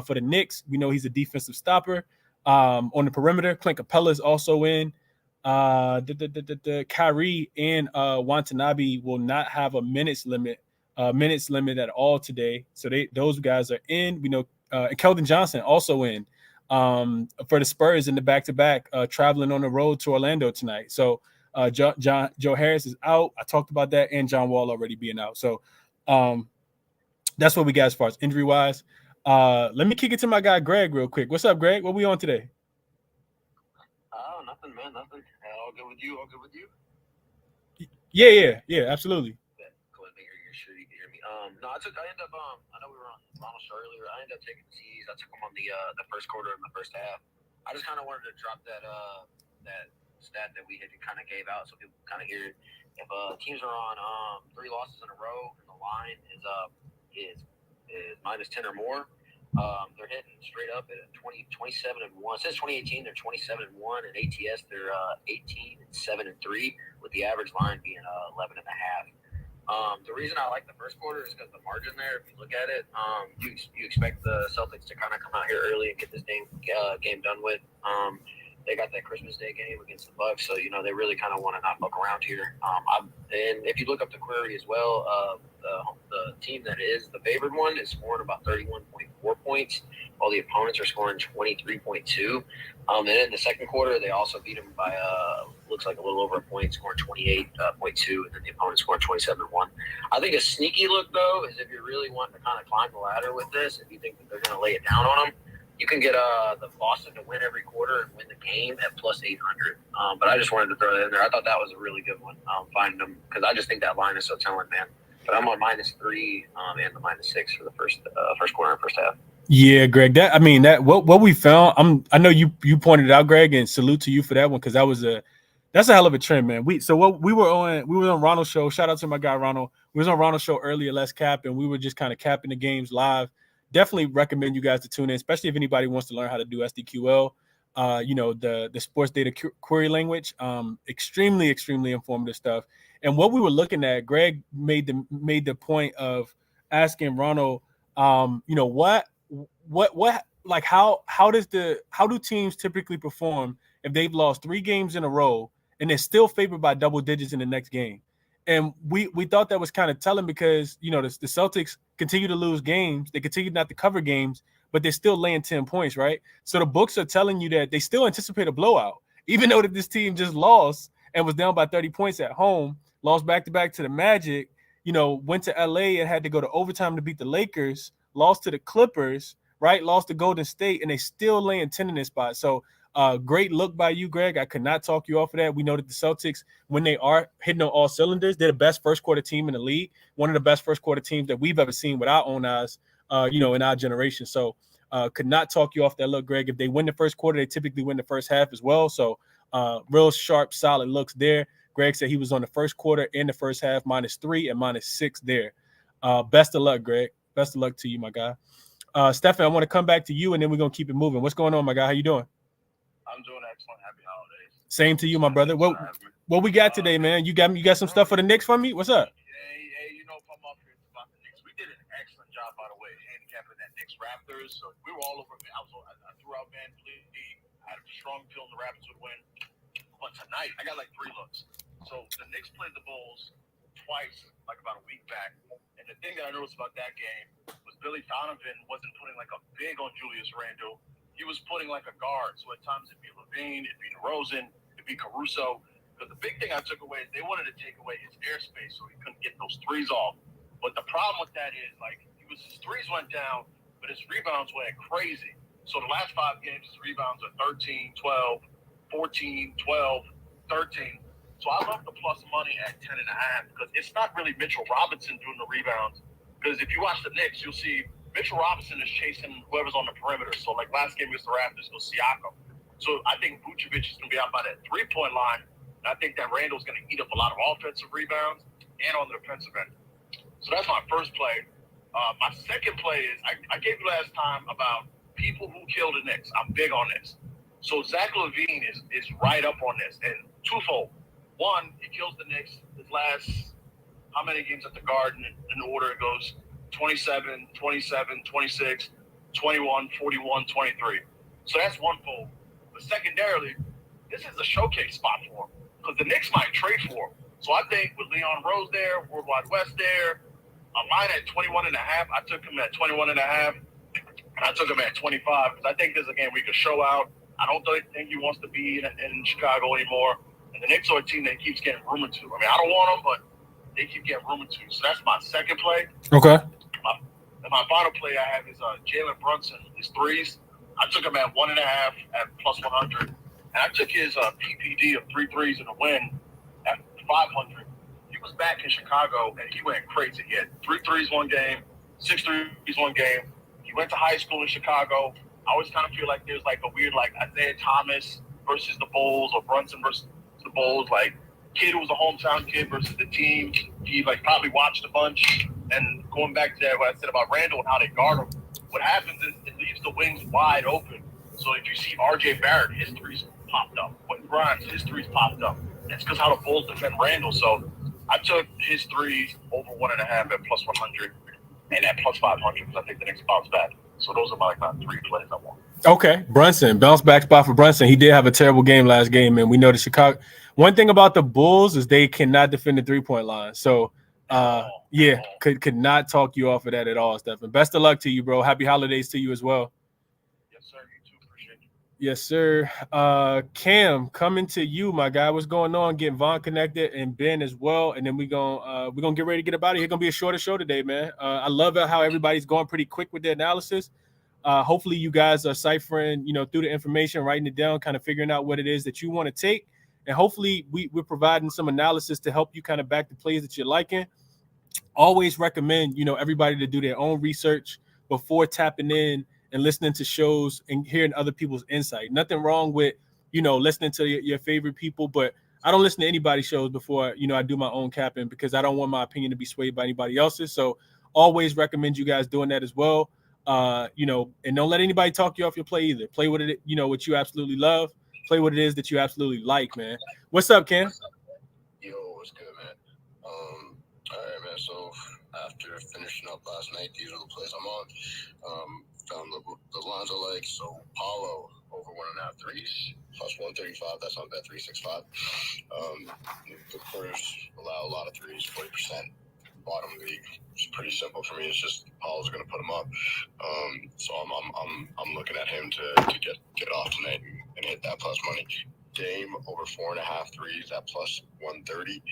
For the Knicks, we know he's a defensive stopper. On the perimeter, Clint Capella is also in. Kyrie and Watanabe will not have a minutes limit at all today. So those guys are in. We know and Keldon Johnson also in. For the Spurs in the back-to-back, traveling on the road to Orlando tonight. So Joe Harris is out. I talked about that, and John Wall already being out. So that's what we got as far as injury-wise. Let me kick it to my guy Greg real quick. What's up, Greg? What we on today? Oh, nothing, man. Nothing. All good with you? All good with you? Yeah, absolutely. Cool. Make sure you can hear me. No, I ended up. I know we were on Ronald's show earlier. I ended up taking the C's. I took them on the first quarter and the first half. I just kind of wanted to drop that stat that we had kind of gave out so people kind of hear it. If teams are on 3 losses in a row and the line is minus 10 or more, they're hitting straight up at 27-1. Since 2018, they're 27-1, and ATS they're 18-7-3, with the average line being 11.5. The reason I like the first quarter is because the margin there. If you look at it, you expect the Celtics to kind of come out here early and get this game done with. they got that Christmas Day game against the Bucks, so they really kind of want to not fuck around here. And if you look up the query as well, the team that is the favored one is scoring about 31.4 points, while the opponents are scoring 23.2. And in the second quarter, they also beat them by looks like a little over a point, scoring 28.2, and then the opponent scored 27.1. I think a sneaky look though is if you're really wanting to kind of climb the ladder with this, if you think that they're going to lay it down on them. You can get the Boston to win every quarter and win the game at plus 800. But I just wanted to throw that in there. I thought that was a really good one, finding them, because I just think that line is so telling, man. But I'm on -3 and the -6 for the first quarter and first half. Yeah, Greg. What we found. I know you pointed it out, Greg, and salute to you for that one, because that's a hell of a trend, man. We were on Ronald's show. Shout out to my guy Ronald. We was on Ronald's show earlier, Let's Cap, and we were just kind of capping the games live. Definitely recommend you guys to tune in, especially if anybody wants to learn how to do SDQL. The sports data query language. Extremely, extremely informative stuff. And what we were looking at, Greg made the point of asking Ronald, what like how do teams typically perform if they've lost 3 games in a row and they're still favored by double digits in the next game? And we thought that was kind of telling, because the Celtics continue to lose games, they continue not to cover games, but they're still laying 10 points, right? So the books are telling you that they still anticipate a blowout, even though that this team just lost and was down by 30 points at home, lost back-to-back to the Magic, went to LA and had to go to overtime to beat the Lakers, lost to the Clippers, right? Lost to Golden State, and they still laying 10 in this spot. So great look by you, Greg. I could not talk you off of that. We know that the Celtics, when they are hitting on all cylinders, they're the best first quarter team in the league, one of the best first quarter teams that we've ever seen with our own eyes, in our generation. So could not talk you off that look, Greg. If they win the first quarter, they typically win the first half as well. So real sharp, solid looks there. Greg said he was on the first quarter and the first half, -3 and -6 there. Best of luck, Greg. Best of luck to you, my guy. Stefan, I want to come back to you, and then we're going to keep it moving. What's going on, my guy? How you doing? I'm doing excellent. Happy holidays. Same to you, my brother. What we got today, man? You got some stuff for the Knicks for me? What's up? Hey, from up here about the Knicks. We did an excellent job, by the way, handicapping that Knicks Raptors. So we were all over. I threw out Van Fleet. I had a strong feeling the Raptors would win. But tonight, I got like 3 looks. So the Knicks played the Bulls twice, like about a week back. And the thing that I noticed about that game was Billy Donovan wasn't putting like a big on Julius Randle. He was putting like a guard. So at times it'd be Levine, it'd be DeRozan, it'd be Caruso. But the big thing I took away is they wanted to take away his airspace so he couldn't get those threes off. But the problem with that is, like, his threes went down, but his rebounds went crazy. So the last 5 games, his rebounds are 13, 12, 14, 12, 13. So I love the plus money at 10.5 because it's not really Mitchell Robinson doing the rebounds. Because if you watch the Knicks, you'll see Mitchell Robinson is chasing whoever's on the perimeter. So like last game against the Raptors, it was Siakam. So I think Vucevic is going to be out by that 3-point line. And I think that Randall's going to eat up a lot of offensive rebounds and on the defensive end. So that's my first play. My second play is I gave you last time about people who kill the Knicks. I'm big on this. So Zach LaVine is right up on this, and twofold. One, he kills the Knicks. His last, how many games at the Garden in order it goes? 27, 27, 26, 21, 41, 23. So that's one fold. But secondarily, this is a showcase spot for him because the Knicks might trade for him. So I think with Leon Rose there, Worldwide West there, a line at 21.5, I took him at 21.5, and I took him at 25 because I think this is a game we could show out. I don't think he wants to be in Chicago anymore. And the Knicks are a team that keeps getting rumored to. I mean, I don't want them, but they keep getting rumored to. So that's my second play. Okay. My final play I have is Jalen Brunson, his threes. I took him at 1.5 at plus 100. And I took his PPD of 3 threes in the win at 500. He was back in Chicago, and he went crazy. He had 3 threes one game, 6 threes one game. He went to high school in Chicago. I always kind of feel like there's like a weird like Isaiah Thomas versus the Bulls or Brunson versus the Bulls. Like kid who was a hometown kid versus the team. He like probably watched a bunch. And going back to that, what I said about Randall and how they guard him, what happens is it leaves the wings wide open. So if you see R.J. Barrett, his threes popped up. When Grimes, his threes popped up. That's because how the Bulls defend Randall. So I took his threes over 1.5 at plus 100 and at plus 500 because I think the Knicks bounce back. So those are my top 3 plays I want. Okay, Brunson, bounce back spot for Brunson. He did have a terrible game last game, and we know the Chicago. One thing about the Bulls is they cannot defend the 3-point line. So, yeah, could not talk you off of that at all, Stephen. Best of luck to you, bro. Happy holidays to you as well. Yes, sir. You too. Appreciate you. Yes, sir. Cam, coming to you, my guy. What's going on? Getting Vaughn connected and Ben as well, and then we're gonna get ready to get up out of here. Gonna be a shorter show today, man. I love it how everybody's going pretty quick with their analysis. Hopefully you guys are ciphering, through the information, writing it down, kind of figuring out what it is that you want to take. And hopefully we're providing some analysis to help you kind of back the plays that you're liking. Always recommend, everybody to do their own research before tapping in and listening to shows and hearing other people's insight. Nothing wrong with, listening to your favorite people, but I don't listen to anybody's shows before, I do my own capping because I don't want my opinion to be swayed by anybody else's. So always recommend you guys doing that as well. And don't let anybody talk you off your play either. Play what it, what you absolutely love. Play what it is that you absolutely like, man. What's up, Cam? Yo, what's good, man? All right, man. So after finishing up last night, these are the plays I'm on. Found the lines I like. So Paulo over 1.5 threes plus 135. That's on bet 365. The quarters allow a lot of threes, 40%. Bottom league. It's pretty simple for me. It's just Paul's going to put him up. So I'm looking at him to get off tonight and hit that plus money. Dame over 4.5 threes at plus 130.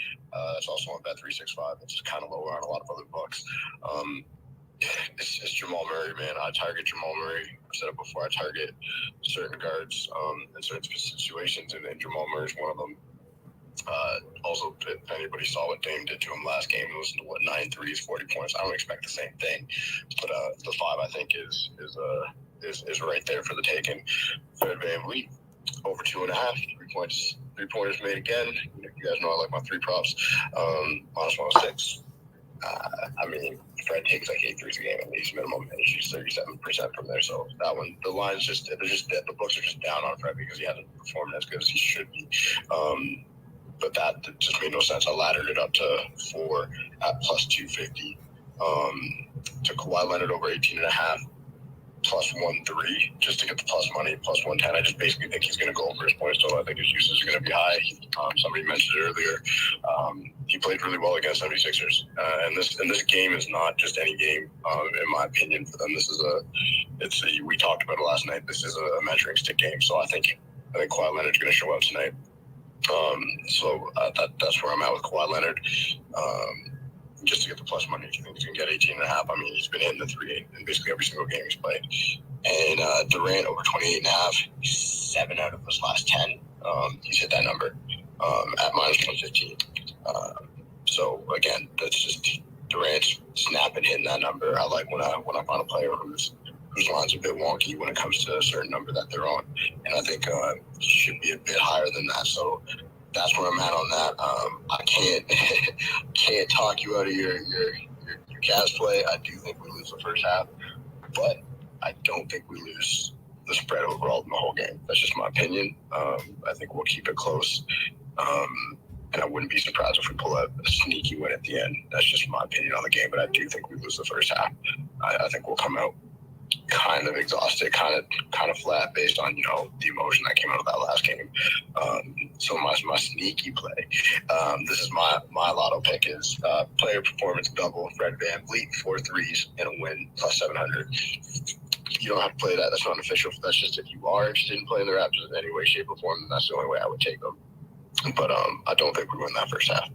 That's also on bet 365. It's just kind of lower on a lot of other books. It's Jamal Murray, man. I target Jamal Murray. I've said it before. I target certain guards in certain situations, and Jamal Murray's one of them. Also, if anybody saw what Dame did to him last game, it was 9 threes, 40 points. I don't expect the same thing, but the 5 I think is right there for the taking. Fred VanVleet over 2.5 3-pointers made again. You guys know I like my 3 props. Minus 106. I mean, Fred takes like 8 threes a game at least minimum, and he shoots 37% from there. So that one, the line's the books are just down on Fred because he hasn't performed as good as he should be. But that just made no sense. I laddered it up to 4 at plus 250. To Kawhi Leonard over 18.5 plus 1.3 just to get the plus money, plus 110. I just basically think he's going to go over his points, so I think his usage is going to be high. Somebody mentioned it earlier. He played really well against 76ers. And this game is not just any game, in my opinion, for them. We talked about it last night. This is a measuring stick game, so I think Kawhi Leonard's going to show up tonight. That's where I'm at with Kawhi Leonard. Just to get the plus money, if you think he's going to get 18.5, I mean, he's been hitting the 3 in basically every single game he's played. And Durant over 28.5, 7 out of his last 10. He's hit that number at minus 115. So again, that's just Durant's snapping, hitting that number. I like when I find a player whose line's a bit wonky when it comes to a certain number that they're on, and I think should be a bit higher than that. So that's where I'm at on that. I can't talk you out of your Cavs play. I do think we lose the first half, but I don't think we lose the spread overall in the whole game. That's just my opinion. I think we'll keep it close. And I wouldn't be surprised if we pull a sneaky win at the end. That's just my opinion on the game, but I do think we lose the first half. I think we'll come out kind of exhausted, kind of flat based on the emotion that came out of that last game. So my sneaky play, this is my lotto pick is player performance double Fred VanVleet 4 threes and a win plus 700. You don't have to play that. That's not official. That's just if you are interested in playing the Raptors in any way, shape, or form, then that's the only way I would take them. But I don't think we win that first half.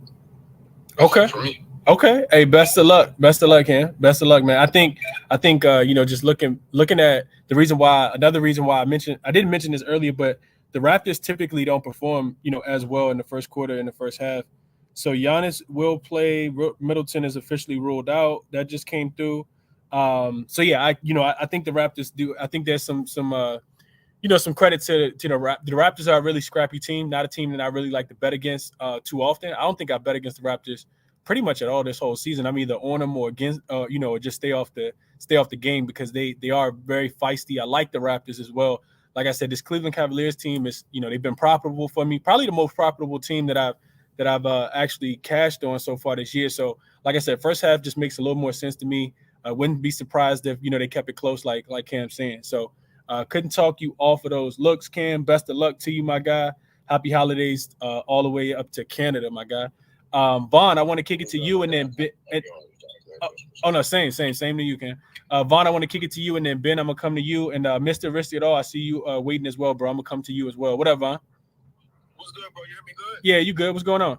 Okay. For me. Okay. Hey, best of luck. Best of luck, Cam. Best of luck, man. I think just looking at another reason why I didn't mention this earlier, but the Raptors typically don't perform, as well in the first quarter, in the first half. So Giannis will play. Middleton is officially ruled out. That just came through. So yeah, I think the Raptors do. I think there's some credit to the Raptors are a really scrappy team, not a team that I really like to bet against too often. I don't think I bet against the Raptors pretty much at all this whole season. I'm either on them or against, or just stay off the game because they are very feisty. I like the Raptors as well. Like I said, this Cleveland Cavaliers team is, they've been profitable for me. Probably the most profitable team that I've actually cashed on so far this year. So, like I said, first half just makes a little more sense to me. Wouldn't be surprised if they kept it close, like Cam's saying. So couldn't talk you off of those looks, Cam. Best of luck to you, my guy. Happy holidays all the way up to Canada, my guy. Vaughn, I want to kick it to you, and then oh no, same to you, Cam. Vaughn, I want to kick it to you, and then Ben, I'm gonna come to you, and Mr. Risk It All, I see you waiting as well, bro. I'm gonna come to you as well. What up, Vaughn? What's good, bro? You hear me good? Yeah, you good? What's going on?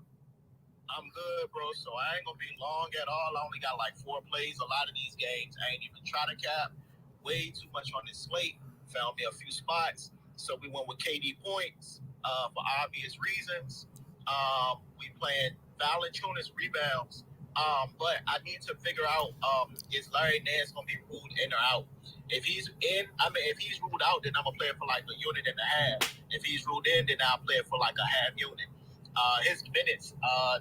I'm good, bro. So I ain't gonna be long at all. I only got like 4 plays. A lot of these games, I ain't even try to cap. Way too much on this slate. Found me a few spots. So we went with KD points for obvious reasons. We playing Valanciunas rebounds. But I need to figure out is Larry Nance gonna be ruled in or out? If he's in, if he's ruled out, then I'm gonna play it for like a unit and a half. If he's ruled in, then I'll play it for like a half unit. His minutes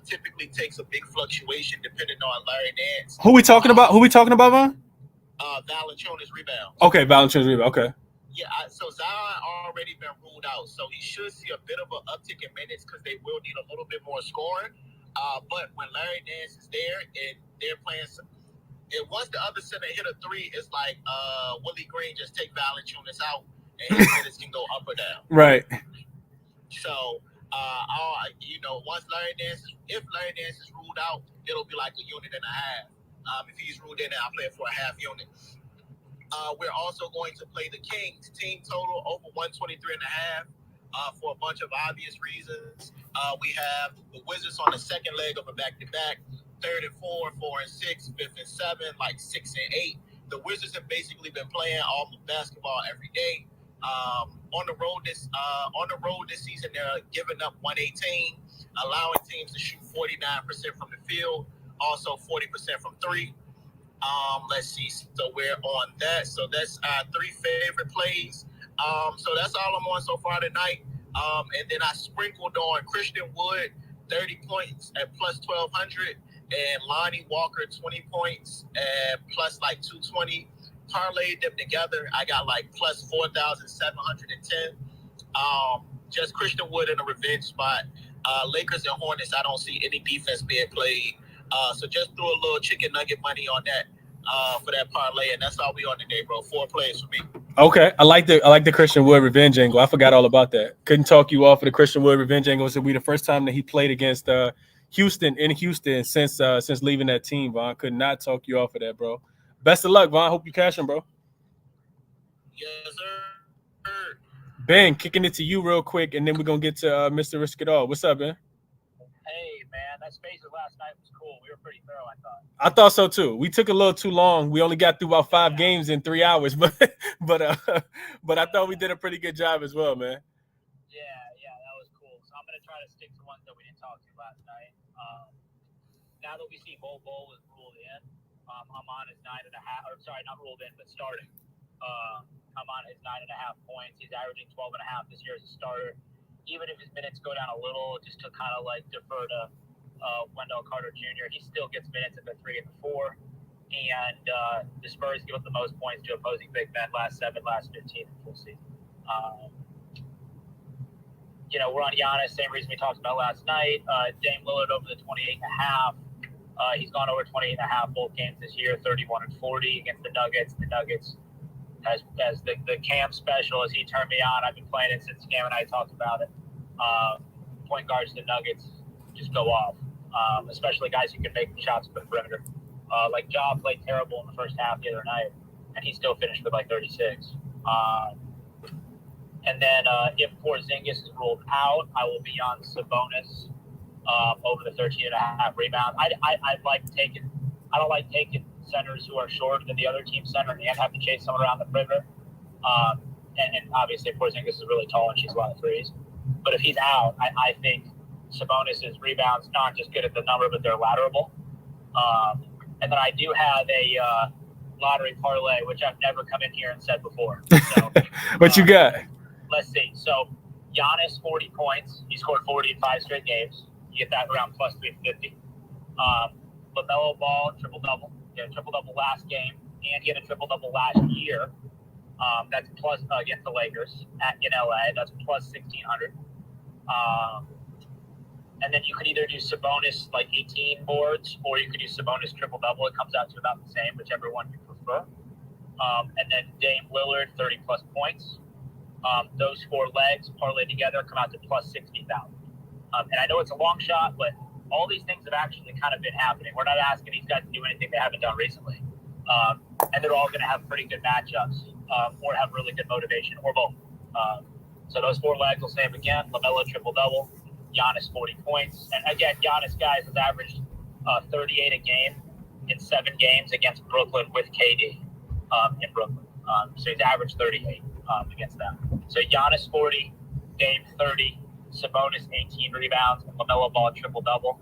typically takes a big fluctuation depending on Larry Nance. Who we talking about, Vaughn? Valanciunas rebounds. Okay, Valanciunas rebound. Okay. Yeah, so Zion already been ruled out, so he should see a bit of an uptick in minutes because they will need a little bit more scoring. But when Larry Nance is there and they're playing, and once the other center hit a 3, it's like Willie Green just take Valanciunas out and his minutes can go up or down. Right. So, once if Larry Nance is ruled out, it'll be like a unit and a half. If he's ruled in, I'll play it for a half unit. We're also going to play the Kings. Team total over 123 and a half for a bunch of obvious reasons. We have the Wizards on the second leg of a back-to-back, 3rd and 4, 4 and 6, 5th and 7, like 6 and 8. The Wizards have basically been playing all the basketball every day. On the road this season, they're giving up 118, allowing teams to shoot 49% from the field, also 40% from 3. Let's see. So we're on that. So that's our 3 favorite plays. So that's all I'm on so far tonight. And then I sprinkled on Christian Wood, 30 points at plus 1,200, and Lonnie Walker, 20 points at plus like 220. Parlayed them together. I got like plus 4,710. Just Christian Wood in a revenge spot. Lakers and Hornets, I don't see any defense being played. So just threw a little chicken nugget money on that for that parlay, and that's all we on today, bro. 4 plays for me. Okay, I like the Christian Wood revenge angle. I forgot all about that. Couldn't talk you off of the Christian Wood revenge angle. This will be the first time that he played against Houston since leaving that team. Vaughn, could not talk you off of that, bro. Best of luck, Vaughn. Hope you cash him, bro. Yes, sir. Ben, kicking it to you real quick, and then we're gonna get to Mr. Risk It All. What's up, Ben? Hey, man, that Spaces last night was cool. We were pretty thorough, I thought. I thought so too. We took a little too long. We only got through about 5 games in 3 hours, but I thought we did a pretty good job as well, man. Yeah, that was cool. So I'm gonna try to stick to ones that we didn't talk to last night. Now that we see Bol is ruled in, I'm on his 9.5. Or sorry, not ruled in, but starting. I'm on his 9.5 points. He's averaging 12.5 this year as a starter. Even if his minutes go down a little, just to kind of like defer to Wendell Carter Jr., he still gets minutes at the 3 and the 4. And the Spurs give up the most points to opposing big men last 7, last 15 in full season. We're on Giannis, same reason we talked about last night. Dame Lillard over the 28.5. He's gone over 28.5 both games this year, 31 and 40 against the Nuggets. The Nuggets, as the Cam special, as he turned me on, I've been playing it since Cam and I talked about it. Point guards, the Nuggets just go off, especially guys who can make shots from the perimeter. Like Ja played terrible in the first half the other night, and he still finished with like 36. And then if Porzingis is ruled out, I will be on Sabonis over the 13.5 rebounds. I don't like taking centers who are shorter than the other team center and have to chase someone around the perimeter. And obviously Porzingis is really tall and shoots a lot of threes. But if he's out, I think Sabonis' rebounds not just good at the number, but they're laterable. And then I do have a lottery parlay, which I've never come in here and said before. So, what you got? Let's see. So Giannis, 40 points. He scored 40 in 5 straight games. You get that around plus 350. LaMelo Ball, triple-double. He had a triple-double last game, and he had a triple-double last year. That's plus against the Lakers in LA. That's plus 1,600. And then you could either do Sabonis like 18 boards, or you could do Sabonis triple double. It comes out to about the same, whichever one you prefer. And then Dame Lillard 30 plus points. Those 4 legs parlayed together come out to plus 60,000. And I know it's a long shot, but all these things have actually kind of been happening. We're not asking these guys to do anything they haven't done recently. And they're all going to have pretty good matchups, or have really good motivation, or both. So those 4 legs will save again. LaMelo triple double, Giannis 40 points, and again, Giannis guys has averaged 38 a game in 7 games against Brooklyn with KD in Brooklyn. So he's averaged 38 against them. So Giannis 40, Dame 30, Sabonis 18 rebounds, and LaMelo Ball triple double.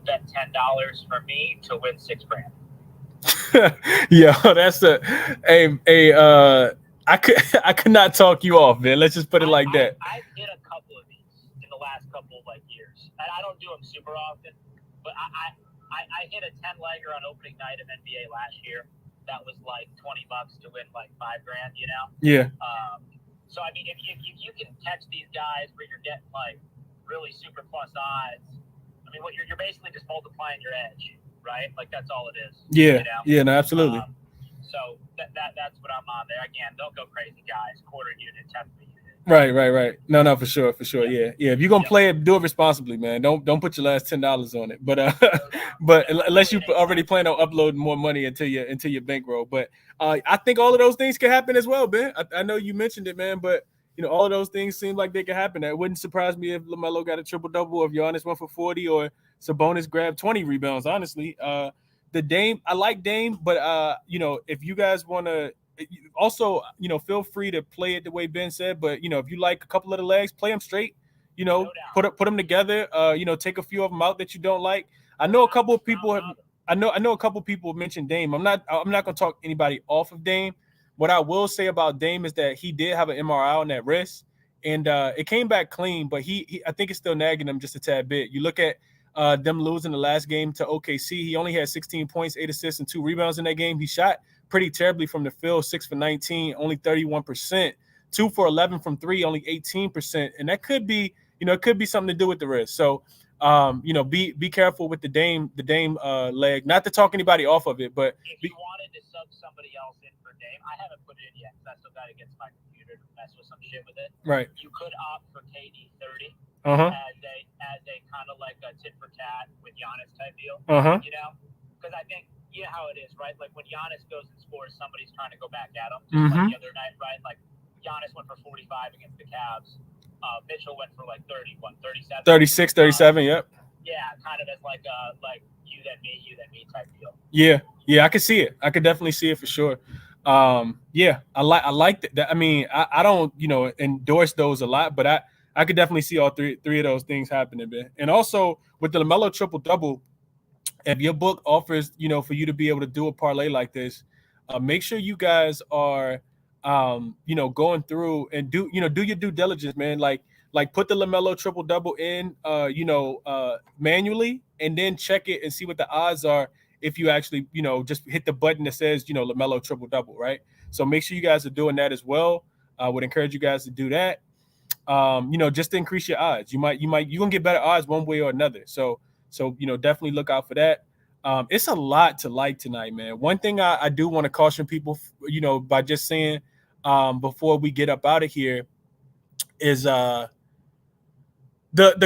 Bet $10 for me to win $6,000. Yeah, that's I could not talk you off, man. Let's just put it like that. I've hit a couple of these in the last couple of years, and I don't do them super often, but I hit a 10-legger on opening night of NBA last year. That was like $20 to win like $5,000, you know? Yeah. So I mean, if you can catch these guys where you're getting like really super plus odds, I mean, what you're basically just multiplying your edge, right? Like that's all it is. Yeah. You know? Yeah. No, absolutely. So that's what I'm on there. Again, don't go crazy, guys. Quarter unit, 10th unit. Right. No, for sure. Yeah. If you're gonna play it, do it responsibly, man. Don't put your last $10 on it. But but unless you already plan on uploading more money into your bankroll. But I think all of those things can happen as well, Ben. I know you mentioned it, man, but all of those things seem like they could happen. It wouldn't surprise me if LaMelo got a triple double, or if Giannis went for 40, or Sabonis grabbed 20 rebounds. Honestly, the Dame, I like Dame, but if you guys want to. Also, feel free to play it the way Ben said, but if you like a couple of the legs, play them straight. Put them together. Take a few of them out that you don't like. I know a couple of people have. I know a couple of people mentioned Dame. I'm not going to talk anybody off of Dame. What I will say about Dame is that he did have an MRI on that wrist, and it came back clean. But he I think it's still nagging him just a tad bit. You look at them losing the last game to OKC. He only had 16 points, 8 assists, and 2 rebounds in that game. He shot pretty terribly from the field, 6 for 19, only 31%, 2 for 11 from 3, only 18%. And that could be, it could be something to do with the wrist. So, be careful with the Dame leg. Not to talk anybody off of it, but if you wanted to sub somebody else in for Dame, I haven't put it in yet because I still got to get to my computer to mess with some shit with it. Right. You could opt for KD 30 as a kind of like a tit for tat with Giannis type deal. Because I think. Yeah, how it is, right? Like when Giannis goes and scores, somebody's trying to go back at him. Just like the other night, right? Like Giannis went for 45 against the Cavs. Mitchell went for like 37. 36, 37, yep. Yeah, kind of as like you then me type deal. Yeah, I could see it. I could definitely see it for sure. I like that. I mean, I don't, endorse those a lot, but I could definitely see all three of those things happening, man. And also with the LaMelo triple double, if your book offers, for you to be able to do a parlay like this, make sure you guys are, going through and do your due diligence, man. Like put the LaMelo triple double in, manually, and then check it and see what the odds are if you actually, just hit the button that says, LaMelo triple double, right? So make sure you guys are doing that as well. I would encourage you guys to do that. Just to increase your odds. You're gonna get better odds one way or another. So definitely look out for that. It's a lot to like tonight, man. One thing I do want to caution people, by just saying, before we get up out of here, is the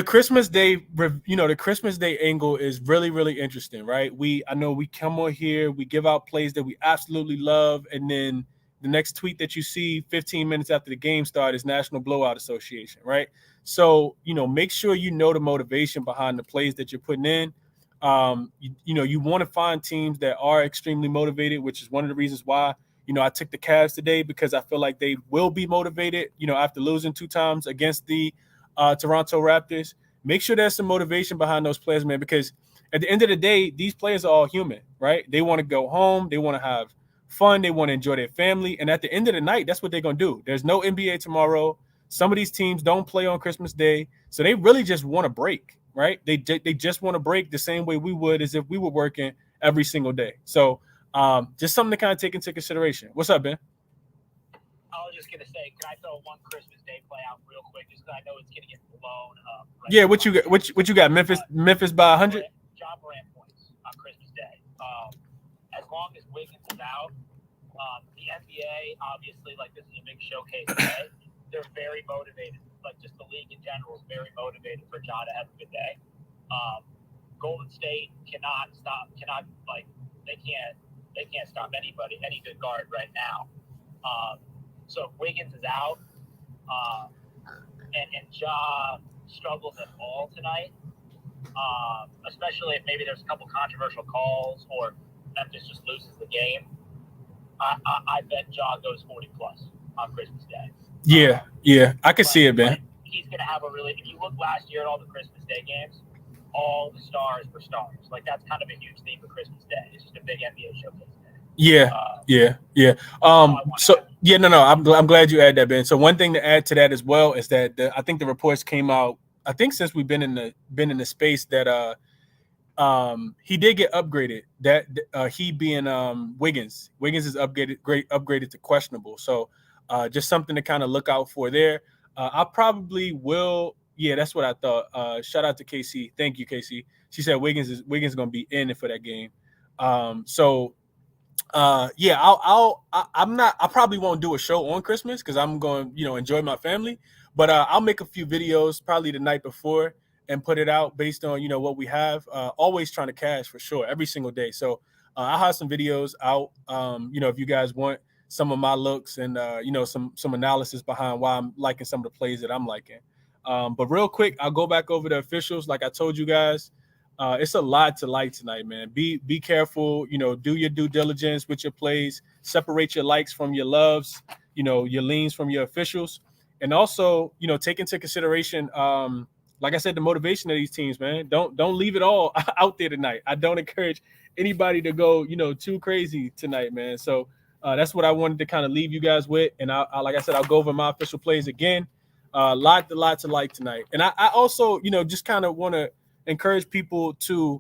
Christmas Day, the Christmas Day angle is really, really interesting, right? I know we come on here, we give out plays that we absolutely love, and then the next tweet that you see 15 minutes after the game start is National Blowout Association, right? So, make sure you know the motivation behind the plays that you're putting in. You want to find teams that are extremely motivated, which is one of the reasons why, I took the Cavs today, because I feel like they will be motivated, after losing 2 times against the Toronto Raptors. Make sure there's some motivation behind those players, man, because at the end of the day, these players are all human, right? They want to go home. They want to have fun. They want to enjoy their family. And at the end of the night, that's what they're going to do. There's no NBA tomorrow. Some of these teams don't play on Christmas Day. So they really just want to break, right? They just want to break the same way we would as if we were working every single day. So just something to kind of take into consideration. What's up, Ben? I was just gonna say, can I throw one Christmas Day play out real quick, just because I know it's gonna get blown up. Right Yeah, what you got? What you got? Memphis by 100. John Morant points on Christmas Day. As long as Wiggins is out, the NBA obviously, like, this is a big showcase day. They're very motivated. Like, just the league in general is very motivated for John to have a good day. Golden State cannot stop. They can't stop anybody, any good guard right now. So if Wiggins is out, and Ja struggles at all tonight, especially if maybe there's a couple controversial calls or Memphis just loses the game, I bet Ja goes 40 plus on Christmas Day. Yeah, I could see it, man. He's gonna have a really. If you look last year at all the Christmas Day games, all the stars were stars. Like, that's kind of a huge theme for Christmas Day. It's just a big NBA showcase day. Yeah. I'm glad you add that, Ben. So one thing to add to that as well is that I think the reports came out. I think since we've been in the space that he did get upgraded. That he being Wiggins is upgraded to questionable. So just something to kind of look out for there. I probably will. Yeah, that's what I thought. Shout out to KC. Thank you, KC. She said Wiggins is going to be in for that game. I probably won't do a show on Christmas because I'm going to enjoy my family, but I'll make a few videos probably the night before and put it out based on what we have. Always trying to cash for sure every single day. So I'll have some videos out. If you guys want some of my looks and some analysis behind why I'm liking some of the plays that I'm liking. But real quick, I'll go back over the officials. Like I told you guys, it's a lot to like tonight, man. Be careful, do your due diligence with your plays, separate your likes from your loves, your leans from your officials. And also, take into consideration, like I said, the motivation of these teams, man. Don't leave it all out there tonight. I don't encourage anybody to go, too crazy tonight, man. So that's what I wanted to kind of leave you guys with. And I like I said, I'll go over my official plays again. Lot to like tonight. And I also, just kind of want to encourage people to,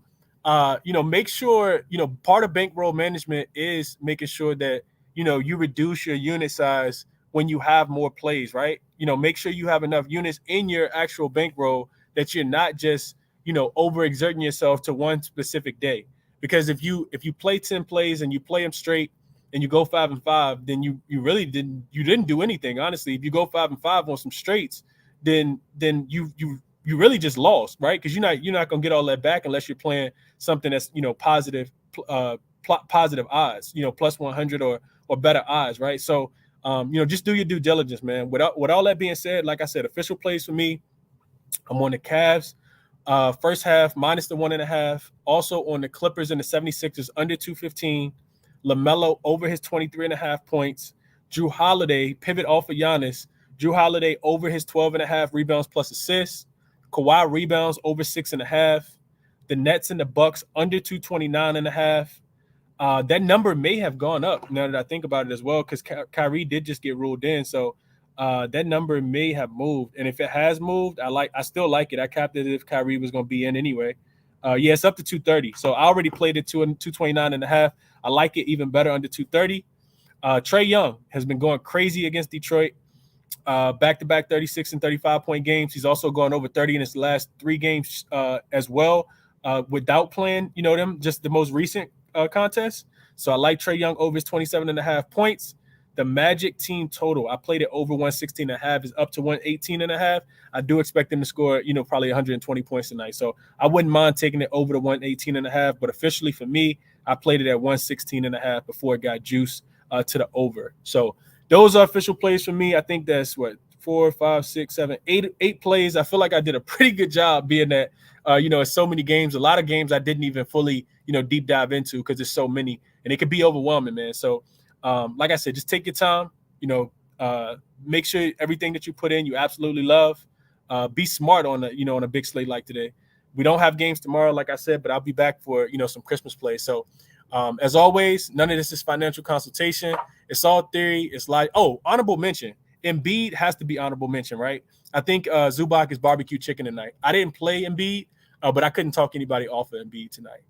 make sure, part of bankroll management is making sure that, you reduce your unit size when you have more plays, right? Make sure you have enough units in your actual bankroll that you're not just, overexerting yourself to one specific day. Because if you play 10 plays and you play them straight and you go 5-5, then you really didn't do anything. Honestly, if you go 5-5 on some straights, then you really just lost, right? Because you're not gonna get all that back unless you're playing something that's positive odds, plus 100 or better odds, right? So just do your due diligence, man. With all that being said, like I said, official plays for me, I'm on the Cavs first half minus the 1.5. Also on the Clippers and the 76ers under 215. LaMelo over his 23.5 points. Drew Holiday pivot off of Giannis. Drew Holiday over his 12.5 rebounds plus assists. Kawhi rebounds over 6.5. The Nets and the Bucks under 229.5. That number may have gone up now that I think about it as well, because Kyrie did just get ruled in. So that number may have moved. And if it has moved, I still like it. I capped it if Kyrie was going to be in anyway. It's up to 230. So I already played it to 229.5. I like it even better under 230. Trae Young has been going crazy against Detroit. Back-to-back 36 and 35-point games. He's also gone over 30 in his last 3 games as well, without playing, them just the most recent contest. So I like Trae Young over his 27.5 points. The Magic team total, I played it over 116.5, is up to 118.5. I do expect them to score, probably 120 points tonight. So I wouldn't mind taking it over to 118.5. But officially for me, I played it at 116.5 before it got juiced to the over. So those are official plays for me. I think that's 4, 5, 6, 7, 8 plays. I feel like I did a pretty good job being that, it's so many games. A lot of games I didn't even fully, deep dive into because there's so many. And it could be overwhelming, man. So, like I said, just take your time, make sure everything that you put in, you absolutely love. Be smart on a big slate like today. We don't have games tomorrow, like I said, but I'll be back for, some Christmas plays. So, as always, none of this is financial consultation. It's all theory. It's like, honorable mention. Embiid has to be honorable mention, right? I think Zubac is barbecue chicken tonight. I didn't play Embiid, but I couldn't talk anybody off of Embiid tonight.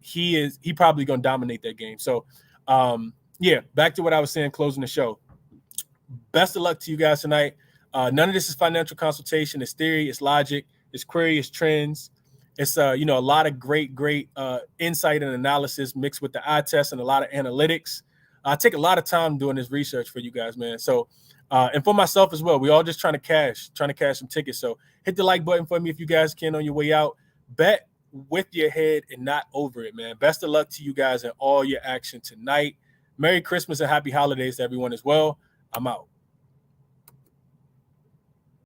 He probably going to dominate that game. So, back to what I was saying, closing the show. best of luck to you guys tonight. None of this is financial consultation. It's theory, it's logic, it's query, it's trends. It's a lot of great insight and analysis mixed with the eye test and a lot of analytics. I take a lot of time doing this research for you guys, man. So, and for myself as well, we all just trying to cash some tickets. So hit the like button for me if you guys can on your way out. Bet with your head and not over it, man. Best of luck to you guys in all your action tonight. Merry Christmas and happy holidays to everyone as well. I'm out.